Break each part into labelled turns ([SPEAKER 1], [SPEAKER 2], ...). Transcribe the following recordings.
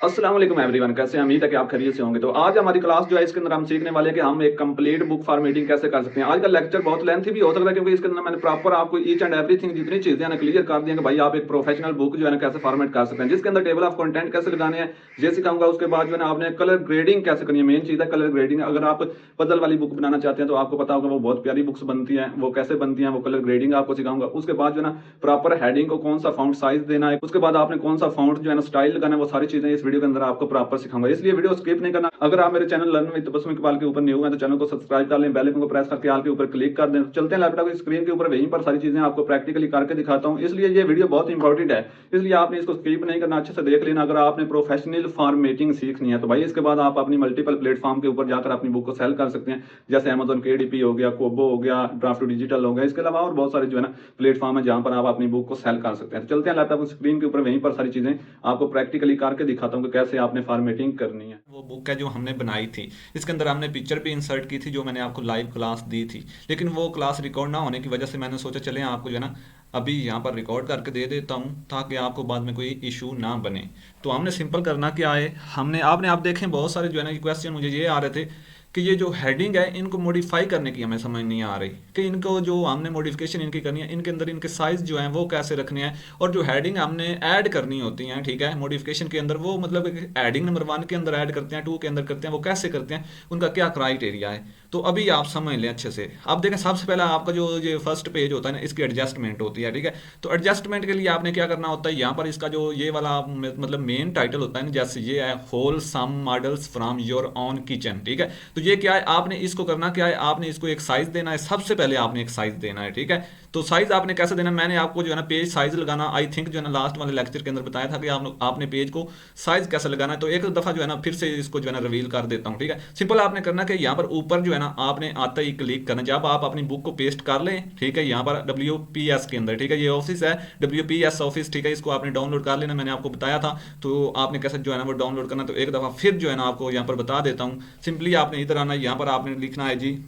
[SPEAKER 1] अस्सलाम वालेकुम एवरीवन, कैसे हैं? उम्मीद है कि आप खैरियत से होंगे। तो आज हमारी क्लास जो है इसके अंदर हम सीखने वाले हैं कि हम एक कंप्लीट बुक फॉर्मेटिंग कैसे कर सकते हैं। आज का लेक्चर बहुत लेंथी भी हो सकता है क्योंकि इसके अंदर मैंने प्रॉपर आपको ईच एंड एवरीथिंग जितनी चीजें हैं ना क्लियर कर दी हैं कि भाई आप एक प्रोफेशनल बुक जो है ना कैसे फॉर्मेट कर सकते हैं, जिसके अंदर टेबल ऑफ कंटेंट कैसे लगाने हैं ये सिखाऊंगा। उसके बाद जो है ना आपने कलर ग्रेडिंग कैसे करनी है, मेन चीज है कलर ग्रेडिंग। अगर आप पजल वाली बुक बनाना चाहते हैं तो आपको पता होगा वो बहुत प्यारी बुक्स बनती हैं, वो कैसे बनती हैं, वो कलर ग्रेडिंग आपको सिखाऊंगा। उसके बाद जो है ना प्रॉपर हेडिंग को कौन सा फॉन्ट साइज देना है, उसके बाद आपने कौन सा फॉन्ट जो है ना स्टाइल लगाना है, वो सारी चीजें इस वीडियो के अंदर आपको प्रॉपर सिखाऊंगा, इसलिए वीडियो स्किप नहीं करना। अगर आप मेरे channel learn with Tabassum Iqbal के ऊपर न्यू हैं तो चैनल को सब्सक्राइब कर लें, बेल आइकन को प्रेस करके ऑल के ऊपर क्लिक कर दें। चलते हैं लैपटॉप की स्क्रीन के ऊपर, वहीं पर सारी चीजें आपको प्रैक्टिकली करके दिखाता हूं, इसलिए ये वीडियो बहुत इंपॉर्टेंट है, इसलिए आपने इसको स्किप नहीं करना, अच्छे से देख लेना। अगर आपने प्रोफेशनल फॉर्मेटिंग सीखनी है तो भाई इसके बाद आप अपनी मल्टीपल प्लेटफॉर्म के ऊपर जाकर अपनी बुक को सेल कर सकते हैं, जैसे अमेजन KDP हो गया, कोबो हो गया, ड्राफ्ट डिजिटल हो गया, इसके अलावा और बहुत सारे जो है ना प्लेटफॉर्म है जहां पर आप अपनी बुक को सेल कर सकते हैं। तो चलते हैं लैपटॉप की स्क्रीन के ऊपर, वहीं पर सारी चीजें आपको प्रैक्टिकली करके दिखाता हूं कि कैसे आपने फॉर्मेटिंग करनी है। वो बुक है जो हमने बनाई थी, इसके अंदर हमने पिक्चर भी इंसर्ट की थी जो मैंने आपको लाइव क्लास दी थी, लेकिन वो क्लास रिकॉर्ड ना होने की वजह से मैंने सोचा चले आपको जो है ना अभी यहाँ पर रिकॉर्ड करके दे देता हूँ ताकि आपको बाद में कोई इशू ना बने। तो हमने सिंपल करना क्या है, हमने आपने आप देखें बहुत सारे जो है ना क्वेश्चन मुझे ये आ रहे थे कि ये जो हेडिंग है इनको मॉडिफाई करने की हमें समझ नहीं आ रही कि इनको जो हमने मॉडिफिकेशन इनकी करनी है, इनके अंदर इनके साइज जो हैं वो कैसे रखने हैं, और जो हेडिंग हमने ऐड करनी होती हैं, ठीक है, मॉडिफिकेशन के अंदर वो मतलब हेडिंग नंबर 1 के अंदर ऐड करते हैं, 2 के अंदर करते हैं, वो कैसे करते हैं, उनका क्या क्राइटेरिया है। तो अभी आप समझ लें अच्छे से। आप देखें सबसे पहला आपका जो ये फर्स्ट पेज होता है ना, इसकी एडजस्टमेंट होती है, ठीक है। तो एडजस्टमेंट के लिए आपने क्या करना होता है, यहाँ पर इसका जो ये वाला मतलब मेन टाइटल होता है ना, जैसे ये है wholesome models from your own kitchen, ठीक है। तो ये क्या है, आपने इसको करना क्या है, आपने इसको एक साइज देना है, सबसे पहले आपने एक साइज देना है, ठीक है। तो साइज आपने कैसे देना, मैंने आपको जो है ना पेज साइज लगाना आई थिंक जो है ना लास्ट वाले लेक्चर के अंदर बताया था कि आपने पेज को साइज कैसे लगाना है। तो एक दफा जो है ना फिर से इसको जो है ना रिवील कर देता हूँ, ठीक है। सिंपल आपने करना कि यहाँ पर ऊपर जो है ना आपने आते ही क्लिक करना, जब आप अपनी बुक को पेस्ट कर लें, ठीक है, यहाँ पर WPS के अंदर, ठीक है, ये ऑफिस है WPS ऑफिस, ठीक है, इसको आपने डाउनलोड कर लेना, मैंने आपको बताया था। तो आपने कैसे जो है ना वो डाउनलोड करना, तो एक दफा फिर जो है ना आपको यहाँ पर बता देता हूँ। सिंपली आपने इधर आना, यहाँ पर आपने लिखना है जी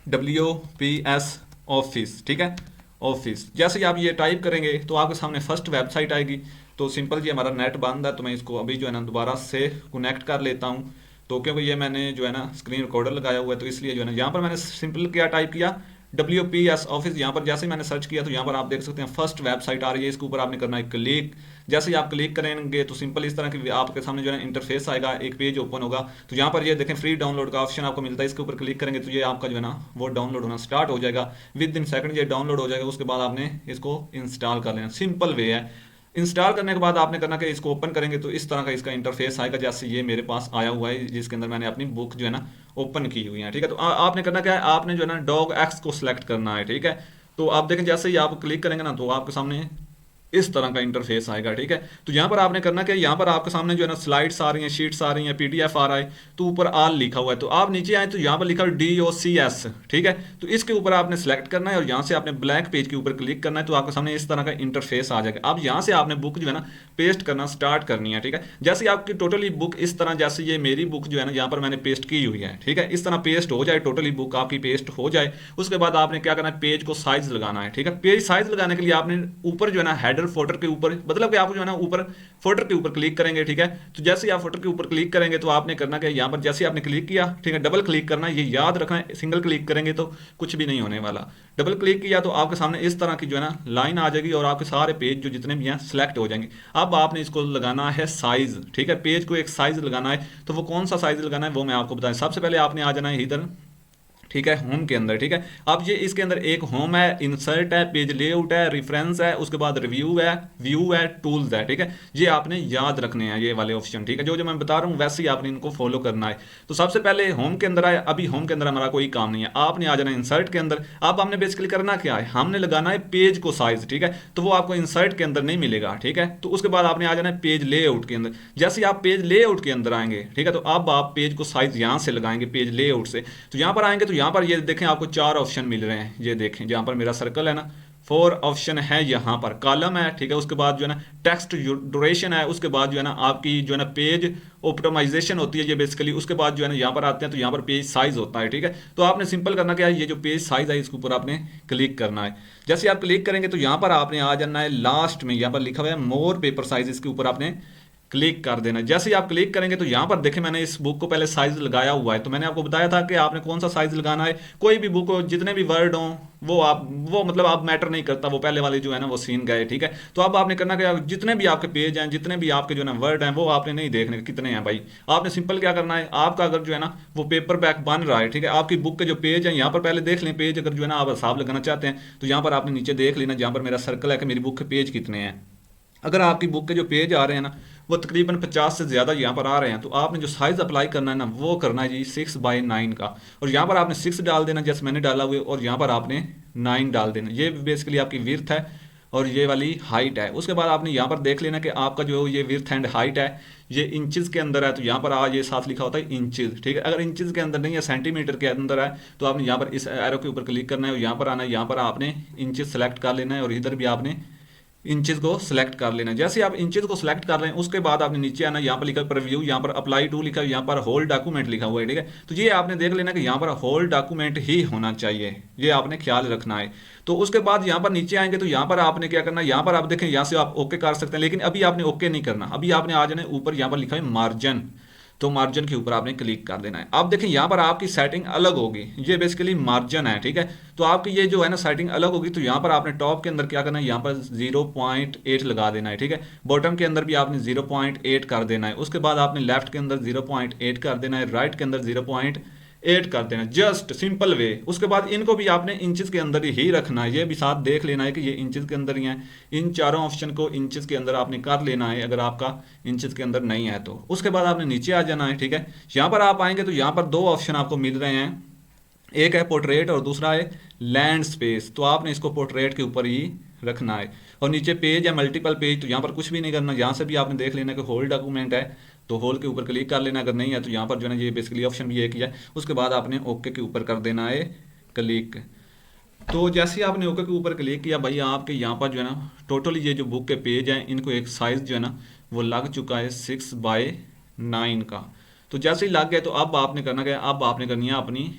[SPEAKER 1] WPS ऑफिस, ठीक है, ऑफिस। जैसे ही आप ये टाइप करेंगे तो आपके सामने फर्स्ट वेबसाइट आएगी। तो सिंपल जी हमारा नेट बंद है तो मैं इसको अभी जो है ना दोबारा से कनेक्ट कर लेता हूँ। तो क्योंकि ये मैंने जो है ना स्क्रीन रिकॉर्डर लगाया हुआ है तो इसलिए जो है ना यहाँ पर मैंने सिंपल क्या टाइप किया, WPS ऑफिस। यहाँ पर जैसे ही मैंने सर्च किया तो यहाँ पर आप देख सकते हैं फर्स्ट वेबसाइट आ रही है, इसके ऊपर आपने करना है क्लिक। जैसे ही आप क्लिक करेंगे तो सिंपल इस तरह की आपके सामने जो है इंटरफेस आएगा, एक पेज ओपन होगा। तो यहाँ पर ये देखें फ्री डाउनलोड का ऑप्शन आपको मिलता है, इसके ऊपर क्लिक करेंगे तो ये आपका जो है ना वो डाउनलोड होना स्टार्ट हो जाएगा। विद इन सेकंड ये डाउनलोड हो जाएगा, उसके बाद आपने इसको इंस्टॉल कर लेना, सिंपल वे है। इंस्टॉल करने के बाद आपने करना कि इसको ओपन करेंगे तो इस तरह का इसका इंटरफेस आएगा, जैसे ये मेरे पास आया हुआ है जिसके अंदर मैंने अपनी बुक जो है ना ओपन की हुई है, ठीक है। तो आपने करना क्या है, आपने जो है ना डॉग एक्स को सिलेक्ट करना है, ठीक है। तो आप देखें जैसे ही आप क्लिक करेंगे ना तो आपके सामने इस तरह का इंटरफेस आएगा, ठीक है। तो यहाँ पर आपने करना क्या, यहाँ पर आपके सामने जो है ना स्लाइड्स आ रही हैं, शीट्स आ रही हैं, PDF आ रहा है, तो ऊपर ऑल लिखा हुआ है। तो आप नीचे आए तो यहाँ पर लिखा है DOCS, ठीक है। तो इसके ऊपर आपने सेलेक्ट करना है और यहाँ से आपने ब्लैंक पेज के ऊपर क्लिक करना है तो आपके सामने इस तरह का इंटरफेस आ जाएगा। अब यहाँ से आपने बुक जो है ना पेस्ट करना स्टार्ट करनी है, ठीक है। जैसे आपकी टोटली बुक इस तरह, जैसे ये मेरी बुक जो है ना यहाँ पर मैंने पेस्ट की हुई है, ठीक है, इस तरह पेस्ट हो जाए, टोटली बुक आपकी पेस्ट हो जाए। उसके बाद आपने क्या करना है, पेज को साइज लगाना है, ठीक है। पेज साइज लगाने के लिए आपने ऊपर जो है ना हेडर फोल्डर के ऊपर, मतलब कि आप जो है ना ऊपर फोल्डर के ऊपर क्लिक करेंगे, ठीक है। तो जैसे ही आप फोल्डर के ऊपर क्लिक करेंगे तो आपने करना क्या, यहाँ पर जैसे ही आपने क्लिक किया, ठीक है, डबल क्लिक करना है, ये याद रखना है, सिंगल क्लिक करेंगे तो कुछ भी नहीं होने वाला। डबल क्लिक किया तो आपके सामने इस तरह की जो है ना लाइन आ जाएगी और आपके सारे पेज जो जितने भी हैं सिलेक्ट हो जाएंगे। अब आपने इसको लगाना है साइज, ठीक है, पेज को एक साइज लगाना है। तो वो कौन सा साइज लगाना है वो मैं आपको बताऊं। सबसे पहले आपने आ जाना है इधर, ठीक है, होम के अंदर, ठीक है। अब ये इसके अंदर एक होम है, इंसर्ट है, पेज लेआउट है, रेफरेंस है, उसके बाद रिव्यू है, व्यू है, टूल्स है, ठीक है। ये आपने याद रखने हैं ये वाले ऑप्शन, ठीक है, जो जो मैं बता रहा हूँ वैसे ही आपने इनको फॉलो करना है। तो सबसे पहले होम के अंदर आए, अभी होम के अंदर हमारा कोई काम नहीं है, आपने आ जाना है इंसर्ट के अंदर। अब हमने बेसिकली करना क्या है, हमने लगाना है पेज को साइज, ठीक है। तो वो आपको इंसर्ट के अंदर नहीं मिलेगा, ठीक है। तो उसके बाद आपने आ जाना है पेज लेआउट के अंदर। जैसे ही आप पेज लेआउट के अंदर आएंगे, ठीक है, तो अब आप पेज को साइज यहाँ से लगाएंगे पेज लेआउट से। तो यहाँ पर आएंगे तो यहाँ पर ये देखें आपको 4 ऑप्शन मिल रहे हैं, ये देखें जहां पर मेरा सर्कल है ना 4 ऑप्शन है, यहाँ पर कॉलम है, ठीक है। उसके बाद जो है ना टेक्स्ट ड्यूरेशन है, उसके बाद जो है ना आपकी जो है ना पेज ऑप्टिमाइजेशन होती है ये बेसिकली। उसके बाद जो है ना यहाँ पर आते हैं तो यहाँ पर पेज साइज होता है, ठीक है। तो आपने सिंपल करना क्या है, ये जो पेज साइज है इसके ऊपर आपने क्लिक करना है। जैसे आप क्लिक करेंगे तो यहाँ पर आपने आ जाना है लास्ट में, यहाँ पर लिखा हुआ है मोर पेपर साइज, इसके ऊपर आपने क्लिक कर देना। जैसे ही आप क्लिक करेंगे तो यहाँ पर देखें मैंने इस बुक को पहले साइज लगाया हुआ है, तो मैंने आपको बताया था कि आपने कौन सा साइज लगाना है। कोई भी बुक हो, जितने भी वर्ड हों, वो मतलब आप मैटर नहीं करता, वो पहले वाले जो है ना वो सीन गए, ठीक है। तो अब आपने करना क्या, जितने भी आपके पेज हैं, जितने भी आपके जो है ना वर्ड हैं, वो आपने नहीं देखने कितने हैं भाई। आपने सिंपल क्या करना है, आपका अगर जो है ना वो पेपर बैक बन रहा है, ठीक है, आपकी बुक के जो पेज हैं यहाँ पर पहले देख लें पेज, अगर जो है ना आप हिसाब लगाना चाहते हैं तो यहाँ पर आपने नीचे देख लेना, जहाँ पर मेरा सर्कल है कि मेरी बुक के पेज कितने हैं। अगर आपकी बुक के जो पेज आ रहे हैं ना वो तकरीबन 50 से ज़्यादा यहाँ पर आ रहे हैं, तो आपने जो साइज़ अप्लाई करना है ना वो करना है जी 6/9 का। और यहाँ पर आपने 6 डाल देना जैसे मैंने डाला हुआ है, और यहाँ पर आपने 9 डाल देना। ये बेसिकली आपकी विड्थ है और ये वाली हाइट है। उसके बाद आपने यहाँ पर देख लेना कि आपका जो ये विड्थ एंड हाइट है ये इंचज़ के अंदर है, तो यहाँ पर आज ये साथ लिखा होता है इंचज़, ठीक है। अगर इंचज़ के अंदर नहीं है, सेंटीमीटर के अंदर है, तो आपने यहाँ पर इस एरो के ऊपर क्लिक करना है और यहाँ पर आना है, यहाँ पर आपने इंचज़ सेलेक्ट कर लेना है और इधर भी आपने इंचेस को सिलेक्ट कर लेना। जैसे आप इंचेस को सिलेक्ट कर रहे हैं उसके बाद आपने नीचे आना, यहाँ पर लिखा है प्रीव्यू, यहाँ पर अप्लाई टू लिखा है, यहाँ पर होल डॉक्यूमेंट लिखा हुआ है, ठीक है। तो ये आपने देख लेना कि यहाँ पर होल डॉक्यूमेंट ही होना चाहिए, ये आपने ख्याल रखना है। तो उसके बाद यहाँ पर नीचे आएंगे तो यहाँ पर आपने क्या करना है, यहाँ पर आप देखें यहाँ से आप ओके कर सकते हैं, लेकिन अभी आपने ओके नहीं करना, अभी आपने आ जाना ऊपर, यहाँ पर लिखा है मार्जिन, तो मार्जिन के ऊपर आपने क्लिक कर देना है। आप देखें यहाँ पर आपकी सेटिंग अलग होगी, ये बेसिकली मार्जिन है, ठीक है। तो आपकी ये जो है ना सेटिंग अलग होगी, तो यहाँ पर आपने टॉप के अंदर क्या करना है, यहाँ पर 0.8 लगा देना है, ठीक है। बॉटम के अंदर भी आपने 0.8 कर देना है। उसके बाद आपने लेफ्ट के अंदर 0.8 कर देना है, राइट के अंदर 0.8 कर देना, जस्ट सिंपल वे। उसके बाद इनको भी आपने इंचेस के अंदर ही रखना है, ये भी साथ देख लेना है कि ये इंचेस के अंदर ही है। इन चारों ऑप्शन को इंचेस के अंदर आपने कर लेना है, अगर आपका इंचेस के अंदर नहीं है तो। उसके बाद आपने नीचे आ जाना है, ठीक है। यहाँ पर आप आएंगे तो यहाँ पर दो ऑप्शन आपको मिल रहे हैं, एक है पोर्ट्रेट और दूसरा है लैंड स्पेस, तो आपने इसको पोर्ट्रेट के ऊपर ही रखना है। और नीचे पेज है मल्टीपल पेज, तो यहाँ पर कुछ भी नहीं करना, यहाँ से भी आपने देख लेना कि होल डॉक्यूमेंट है तो होल के ऊपर क्लिक कर लेना, अगर नहीं है तो यहाँ पर जो है ना ये बेसिकली ऑप्शन भी एक ही है। उसके बाद आपने ओके के ऊपर कर देना है क्लिक। तो जैसे ही आपने ओके के ऊपर क्लिक किया भाई, आपके यहाँ पर जो है ना टोटली ये जो बुक के पेज हैं इनको एक साइज़ जो है ना वो लग चुका है 6/9 का। तो जैसे ही लग गया तो अब आपने करना क्या है, अब आपने करनी है अपनी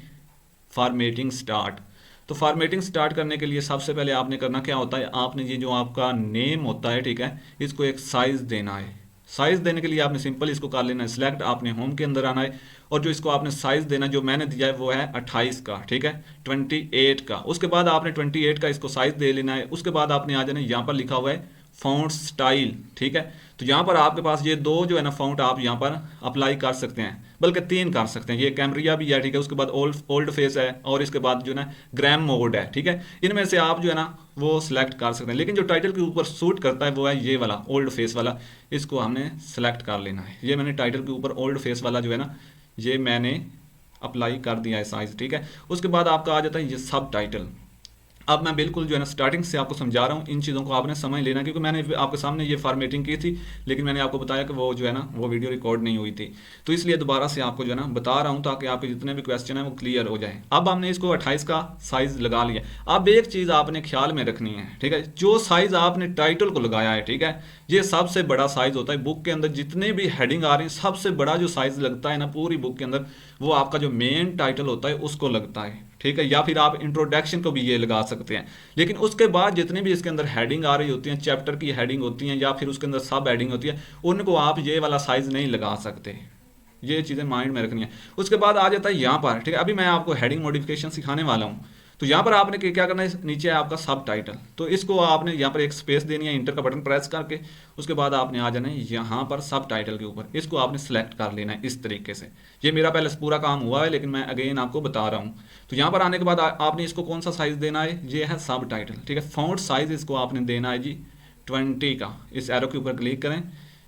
[SPEAKER 1] फॉर्मेटिंग स्टार्ट। तो फॉर्मेटिंग स्टार्ट करने के लिए सबसे पहले आपने करना क्या होता है, आपने ये जो आपका नेम होता है, ठीक है, इसको एक साइज़ देना है। साइज़ देने के लिए आपने सिंपल इसको कर लेना है सिलेक्ट, आपने होम के अंदर आना है और जो इसको आपने साइज़ देना जो मैंने दिया है वो है 28 का, ठीक है, 28 का। उसके बाद आपने 28 का इसको साइज़ दे लेना है। उसके बाद आपने आ जाना है, यहाँ पर लिखा हुआ है फ़ॉन्ट स्टाइल, ठीक है। तो यहाँ पर आपके पास ये दो जो है ना फ़ॉन्ट आप यहाँ पर अप्लाई कर सकते हैं, बल्कि 3 कर सकते हैं। ये कैमरिया भी है, ठीक है, उसके बाद ओल्ड फेस है और इसके बाद जो है ना ग्राम मोड है, ठीक है। इनमें से आप जो है ना वो सिलेक्ट कर सकते हैं, लेकिन जो टाइटल के ऊपर सूट करता है वो है ये वाला ओल्ड फेस वाला, इसको हमने सेलेक्ट कर लेना है। ये मैंने टाइटल के ऊपर ओल्ड फेस वाला जो है ना ये मैंने अप्लाई कर दिया है साइज़, ठीक है। उसके बाद आपका आ जाता है ये सब टाइटल। अब मैं बिल्कुल जो है ना स्टार्टिंग से आपको समझा रहा हूँ, इन चीज़ों को आपने समझ लेना, क्योंकि मैंने आपके सामने ये फॉर्मेटिंग की थी लेकिन मैंने आपको बताया कि वो जो है ना वो वीडियो रिकॉर्ड नहीं हुई थी, तो इसलिए दोबारा से आपको जो है ना बता रहा हूँ ताकि आपके जितने भी क्वेश्चन हैं वो क्लियर हो जाए। अब हमने इसको 28 का साइज़ लगा लिया। अब एक चीज़ आपने ख्याल में रखनी है, ठीक है, जो साइज़ आपने टाइटल को लगाया है, ठीक है, ये सबसे बड़ा साइज़ होता है बुक के अंदर। जितने भी हेडिंग आ रही हैं सबसे बड़ा जो साइज़ लगता है ना पूरी बुक के अंदर वो आपका जो मेन टाइटल होता है उसको लगता है, ठीक है। या फिर आप इंट्रोडक्शन को भी ये लगा सकते हैं, लेकिन उसके बाद जितनी भी इसके अंदर हेडिंग आ रही होती हैं, चैप्टर की हेडिंग होती हैं या फिर उसके अंदर सब हेडिंग होती है, उनको आप ये वाला साइज़ नहीं लगा सकते। ये चीज़ें माइंड में रखनी है। उसके बाद आ जाता है यहाँ पर, ठीक है, अभी मैं आपको हेडिंग मॉडिफिकेशन सिखाने वाला हूँ। तो यहाँ पर आपने क्या करना है, नीचे है आपका सब टाइटल, तो इसको आपने यहाँ पर एक स्पेस देनी है इंटर का बटन प्रेस करके। उसके बाद आपने आ जाना है यहाँ पर सब टाइटल के ऊपर, इसको आपने सेलेक्ट कर लेना है इस तरीके से। ये मेरा पहले पूरा काम हुआ है लेकिन मैं अगेन आपको बता रहा हूँ। तो यहाँ पर आने के बाद आपने इसको कौन सा साइज़ देना है, ये है सब टाइटल, ठीक है। फ़ॉन्ट साइज़ इसको आपने देना है जी 20 का। इस एरो के ऊपर क्लिक करें,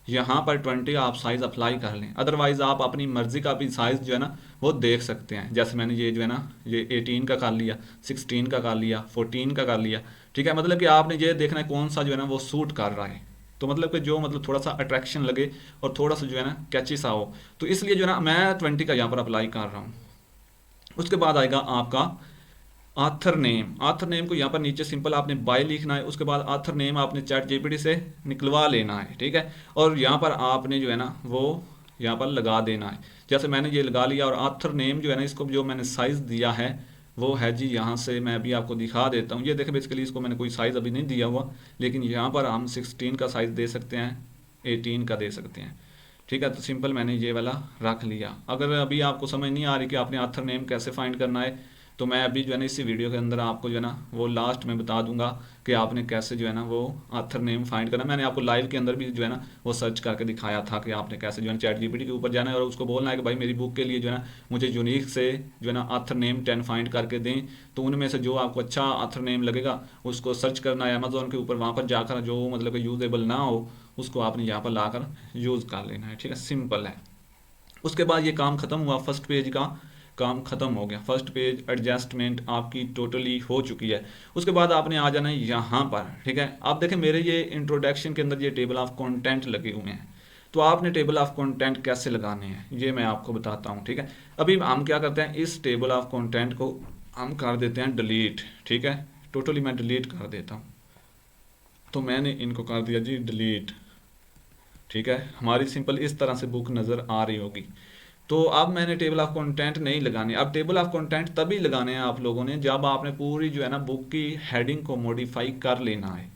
[SPEAKER 1] यहाँ पर 20 का आप साइज़ अप्लाई कर लें, अदरवाइज़ आप अपनी मर्ज़ी का भी साइज़ जो है ना वो देख सकते हैं। जैसे मैंने ये जो है ना ये 18 का कर लिया, 16 का कर लिया, 14 का कर लिया, ठीक है। मतलब कि आपने ये देखना है कौन सा जो है ना वो सूट कर रहा है, तो मतलब कि जो मतलब थोड़ा सा अट्रैक्शन लगे और थोड़ा सा जो है ना कैची सा हो, तो इसलिए जो है ना मैं 20 का यहाँ पर अप्लाई कर रहा हूँ। उसके बाद आएगा आपका आथर नेम। आथर नेम को यहाँ पर नीचे सिंपल आपने बाय लिखना है। उसके बाद आथर नेम आपने चैट जीपीटी से निकलवा लेना है, ठीक है, और यहाँ पर आपने जो है ना वो यहाँ पर लगा देना है। जैसे मैंने ये लगा लिया और आथर नेम जो है ना इसको जो मैंने साइज़ दिया है वो है जी, यहाँ से मैं अभी आपको दिखा देता हूँ। ये देखें बेसिकली इसको मैंने कोई साइज़ अभी नहीं दिया हुआ, लेकिन यहाँ पर हम 16 का साइज़ दे सकते हैं, 18 का दे सकते हैं, ठीक है। तो सिंपल मैंने ये वाला रख लिया। अगर अभी आपको समझ नहीं आ रही कि आपने ऑथर नेम कैसे फाइंड करना है, तो मैं अभी जो है ना इसी वीडियो के अंदर आपको जो है ना वो लास्ट में बता दूंगा कि आपने कैसे जो है ना वो ऑथर नेम फाइंड करना। मैंने आपको लाइव के अंदर भी जो है ना वो सर्च करके दिखाया था कि आपने कैसे जो है चैट जीपीटी के ऊपर जाना है और उसको बोलना है कि भाई मेरी बुक के लिए जो है ना मुझे यूनिक से जो है ना ऑथर नेम 10 फाइंड करके दें। तो उनमें से जो आपको अच्छा ऑथर नेम लगेगा उसको सर्च करना है अमेजोन के ऊपर, वहाँ पर जाकर जो मतलब कि यूजेबल ना हो उसको आपने यहाँ पर लाकर यूज़ कर लेना है, ठीक है। सिंपल है। उसके बाद ये काम ख़त्म हुआ, फर्स्ट पेज का काम ख़त्म हो गया, फर्स्ट पेज एडजस्टमेंट आपकी टोटली हो चुकी है। उसके बाद आपने आ जाना है यहाँ पर, ठीक है। आप देखें मेरे ये इंट्रोडक्शन के अंदर ये टेबल ऑफ कंटेंट लगे हुए हैं। तो आपने टेबल ऑफ कंटेंट कैसे लगाने हैं ये मैं आपको बताता हूँ, ठीक है। अभी हम क्या करते हैं, इस टेबल ऑफ कंटेंट को हम कर देते हैं डिलीट, ठीक है। टोटली मैं डिलीट कर देता हूँ। तो मैंने इनको कर दिया जी डिलीट, ठीक है। हमारी सिंपल इस तरह से बुक नज़र आ रही होगी। तो अब मैंने टेबल ऑफ कंटेंट नहीं लगाने। अब टेबल ऑफ कंटेंट तभी लगाने हैं आप लोगों ने जब आपने पूरी जो है ना बुक की हेडिंग को मॉडिफाई कर लेना है,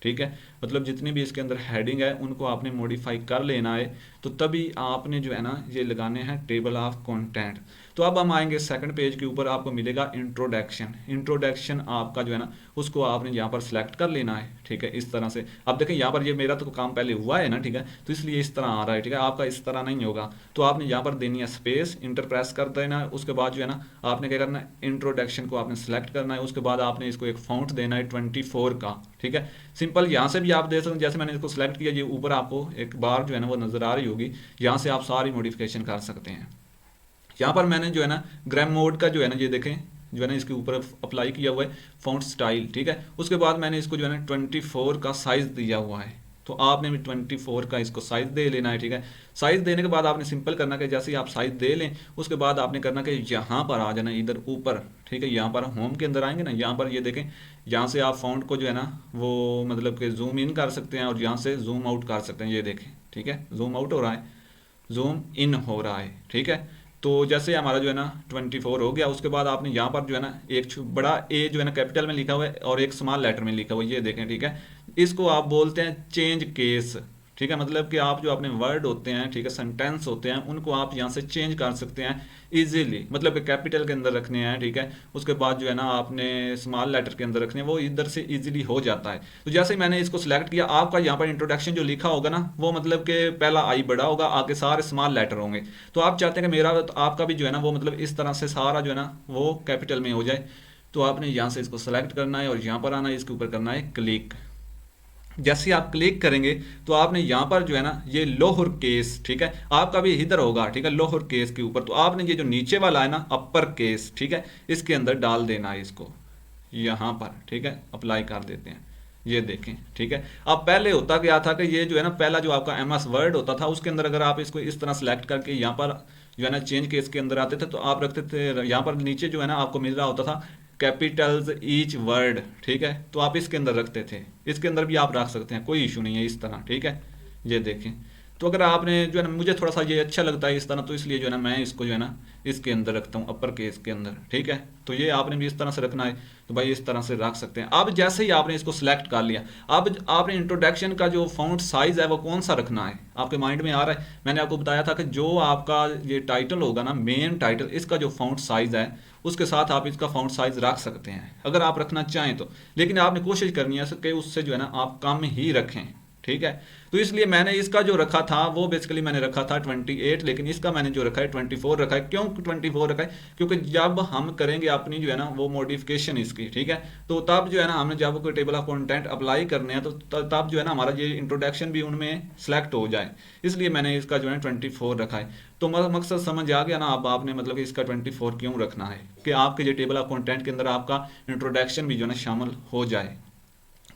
[SPEAKER 1] ठीक है। मतलब जितनी भी इसके अंदर हेडिंग है उनको आपने मॉडिफाई कर लेना है, तो तभी आपने जो है ना ये लगाने हैं टेबल ऑफ कंटेंट। तो अब हम आएंगे सेकंड पेज के ऊपर, आपको मिलेगा इंट्रोडक्शन। इंट्रोडक्शन आपका जो है ना उसको आपने यहाँ पर सिलेक्ट कर लेना है, ठीक है। इस तरह से अब देखें यहाँ पर ये मेरा तो काम पहले हुआ है ना, ठीक है, तो इसलिए इस तरह आ रहा है, ठीक है। आपका इस तरह नहीं होगा। तो आपने यहाँ पर देनी है स्पेस, इंटर प्रेस कर देना है। उसके बाद जो है ना आपने क्या करना है, इंट्रोडक्शन को आपने सेलेक्ट करना है। उसके बाद आपने इसको एक फाउंट देना है 24 का, ठीक है। सिंपल यहाँ से भी आप दे सकते हैं, जैसे मैंने इसको सेलेक्ट किया, ये ऊपर आपको एक बार जो है ना वो नज़र आ रही होगी, यहाँ से आप सारी मॉडिफिकेशन कर सकते हैं। यहाँ पर मैंने जो है ना ग्राम मोड का जो है ना ये देखें जो है ना इसके ऊपर अप्लाई किया हुआ है फॉन्ट स्टाइल, ठीक है। उसके बाद मैंने इसको जो है ना 24 का साइज़ दिया हुआ है। तो आपने भी 24 का इसको साइज़ दे लेना है, ठीक है। साइज़ देने के बाद आपने सिंपल करना कि जैसे ही आप साइज़ दे लें उसके बाद आपने करना कि यहाँ पर आ जाना इधर ऊपर, ठीक है। यहाँ पर होम के अंदर आएंगे ना, यहाँ पर ये देखें, यहाँ से आप फॉन्ट को जो है ना वो मतलब कि जूम इन कर सकते हैं और यहाँ से जूम आउट कर सकते हैं। ये देखें, ठीक है, जूम आउट हो रहा है, जूम इन हो रहा है, ठीक है। तो जैसे हमारा जो है ना 24 हो गया, उसके बाद आपने यहाँ पर जो है ना एक बड़ा ए जो है ना कैपिटल में लिखा हुआ है और एक स्मॉल लेटर में लिखा हुआ है, ये देखें, ठीक है। इसको आप बोलते हैं चेंज केस, ठीक है। मतलब कि आप जो अपने वर्ड होते हैं, ठीक है, सेंटेंस होते हैं, उनको आप यहाँ से चेंज कर सकते हैं इजीली। मतलब कि कैपिटल के अंदर रखने हैं, ठीक है। उसके बाद जो है ना आपने स्मॉल लेटर के अंदर रखने हैं, वो इधर से इजीली हो जाता है। तो जैसे ही मैंने इसको सिलेक्ट किया, आपका यहाँ पर इंट्रोडक्शन जो लिखा होगा ना वो मतलब कि पहला आई बड़ा होगा, आगे सारे स्मॉल लेटर होंगे। तो आप चाहते हैं कि मेरा तो आपका भी जो है ना वो मतलब इस तरह से सारा जो है ना वो कैपिटल में हो जाए। तो आपने यहाँ से इसको सेलेक्ट करना है और यहाँ पर आना है, इसके ऊपर करना है क्लिक। जैसे आप क्लिक करेंगे तो आपने यहाँ पर जो है ना ये लोअर केस, ठीक है, आपका भी इधर होगा, ठीक है, लोअर केस के ऊपर। तो आपने ये जो नीचे वाला है ना अपर केस, ठीक है, इसके अंदर डाल देना है इसको यहाँ पर, ठीक है। अप्लाई कर देते हैं, ये देखें, ठीक है। अब पहले होता क्या था कि ये जो है ना पहला जो आपका MS वर्ड होता था उसके अंदर अगर आप इसको इस तरह सेलेक्ट करके यहाँ पर जो है ना चेंज केस के अंदर आते थे तो आप रखते थे यहाँ पर नीचे जो है ना आपको मिल रहा होता था कैपिटल्स ईच वर्ड, ठीक है। तो आप इसके अंदर रखते थे, इसके अंदर भी आप रख सकते हैं, कोई इशू नहीं है इस तरह, ठीक है। ये देखें, तो अगर आपने जो है ना मुझे थोड़ा सा ये अच्छा लगता है इस तरह, तो इसलिए जो है ना मैं इसको जो है ना इसके अंदर रखता हूँ अपर केस के अंदर, ठीक है। तो ये आपने भी इस तरह से रखना है, तो भाई इस तरह से रख सकते हैं। अब जैसे ही आपने इसको सिलेक्ट कर लिया, अब आपने इंट्रोडक्शन का जो फॉन्ट साइज है वो कौन सा रखना है आपके माइंड में आ रहा है। मैंने आपको बताया था कि जो आपका ये टाइटल होगा ना मेन टाइटल, इसका जो फॉन्ट साइज है उसके साथ आप इसका फॉन्ट साइज रख सकते हैं अगर आप रखना चाहें तो, लेकिन आपने कोशिश करनी है कि उससे जो है ना आप कम ही रखें, ठीक है। तो इसलिए मैंने इसका जो रखा था वो बेसिकली मैंने रखा था 28, लेकिन इसका मैंने जो रखा है 24 रखा है। क्यों 24 रखा है? क्योंकि जब हम करेंगे अपनी जो है ना वो मॉडिफिकेशन इसकी, ठीक है, तो तब जो है ना हमने जब कोई टेबल ऑफ कंटेंट अप्लाई करने हैं तो तब जो है ना हमारा ये इंट्रोडक्शन भी उनमें सेलेक्ट हो जाए, इसलिए मैंने इसका जो है 24 रखा है। तो मकसद समझ आ गया ना अब आपने मतलब कि इसका 24 क्यों रखना है, कि आपके जो टेबल ऑफ कंटेंट के अंदर आपका इंट्रोडक्शन भी जो है ना शामिल हो जाए।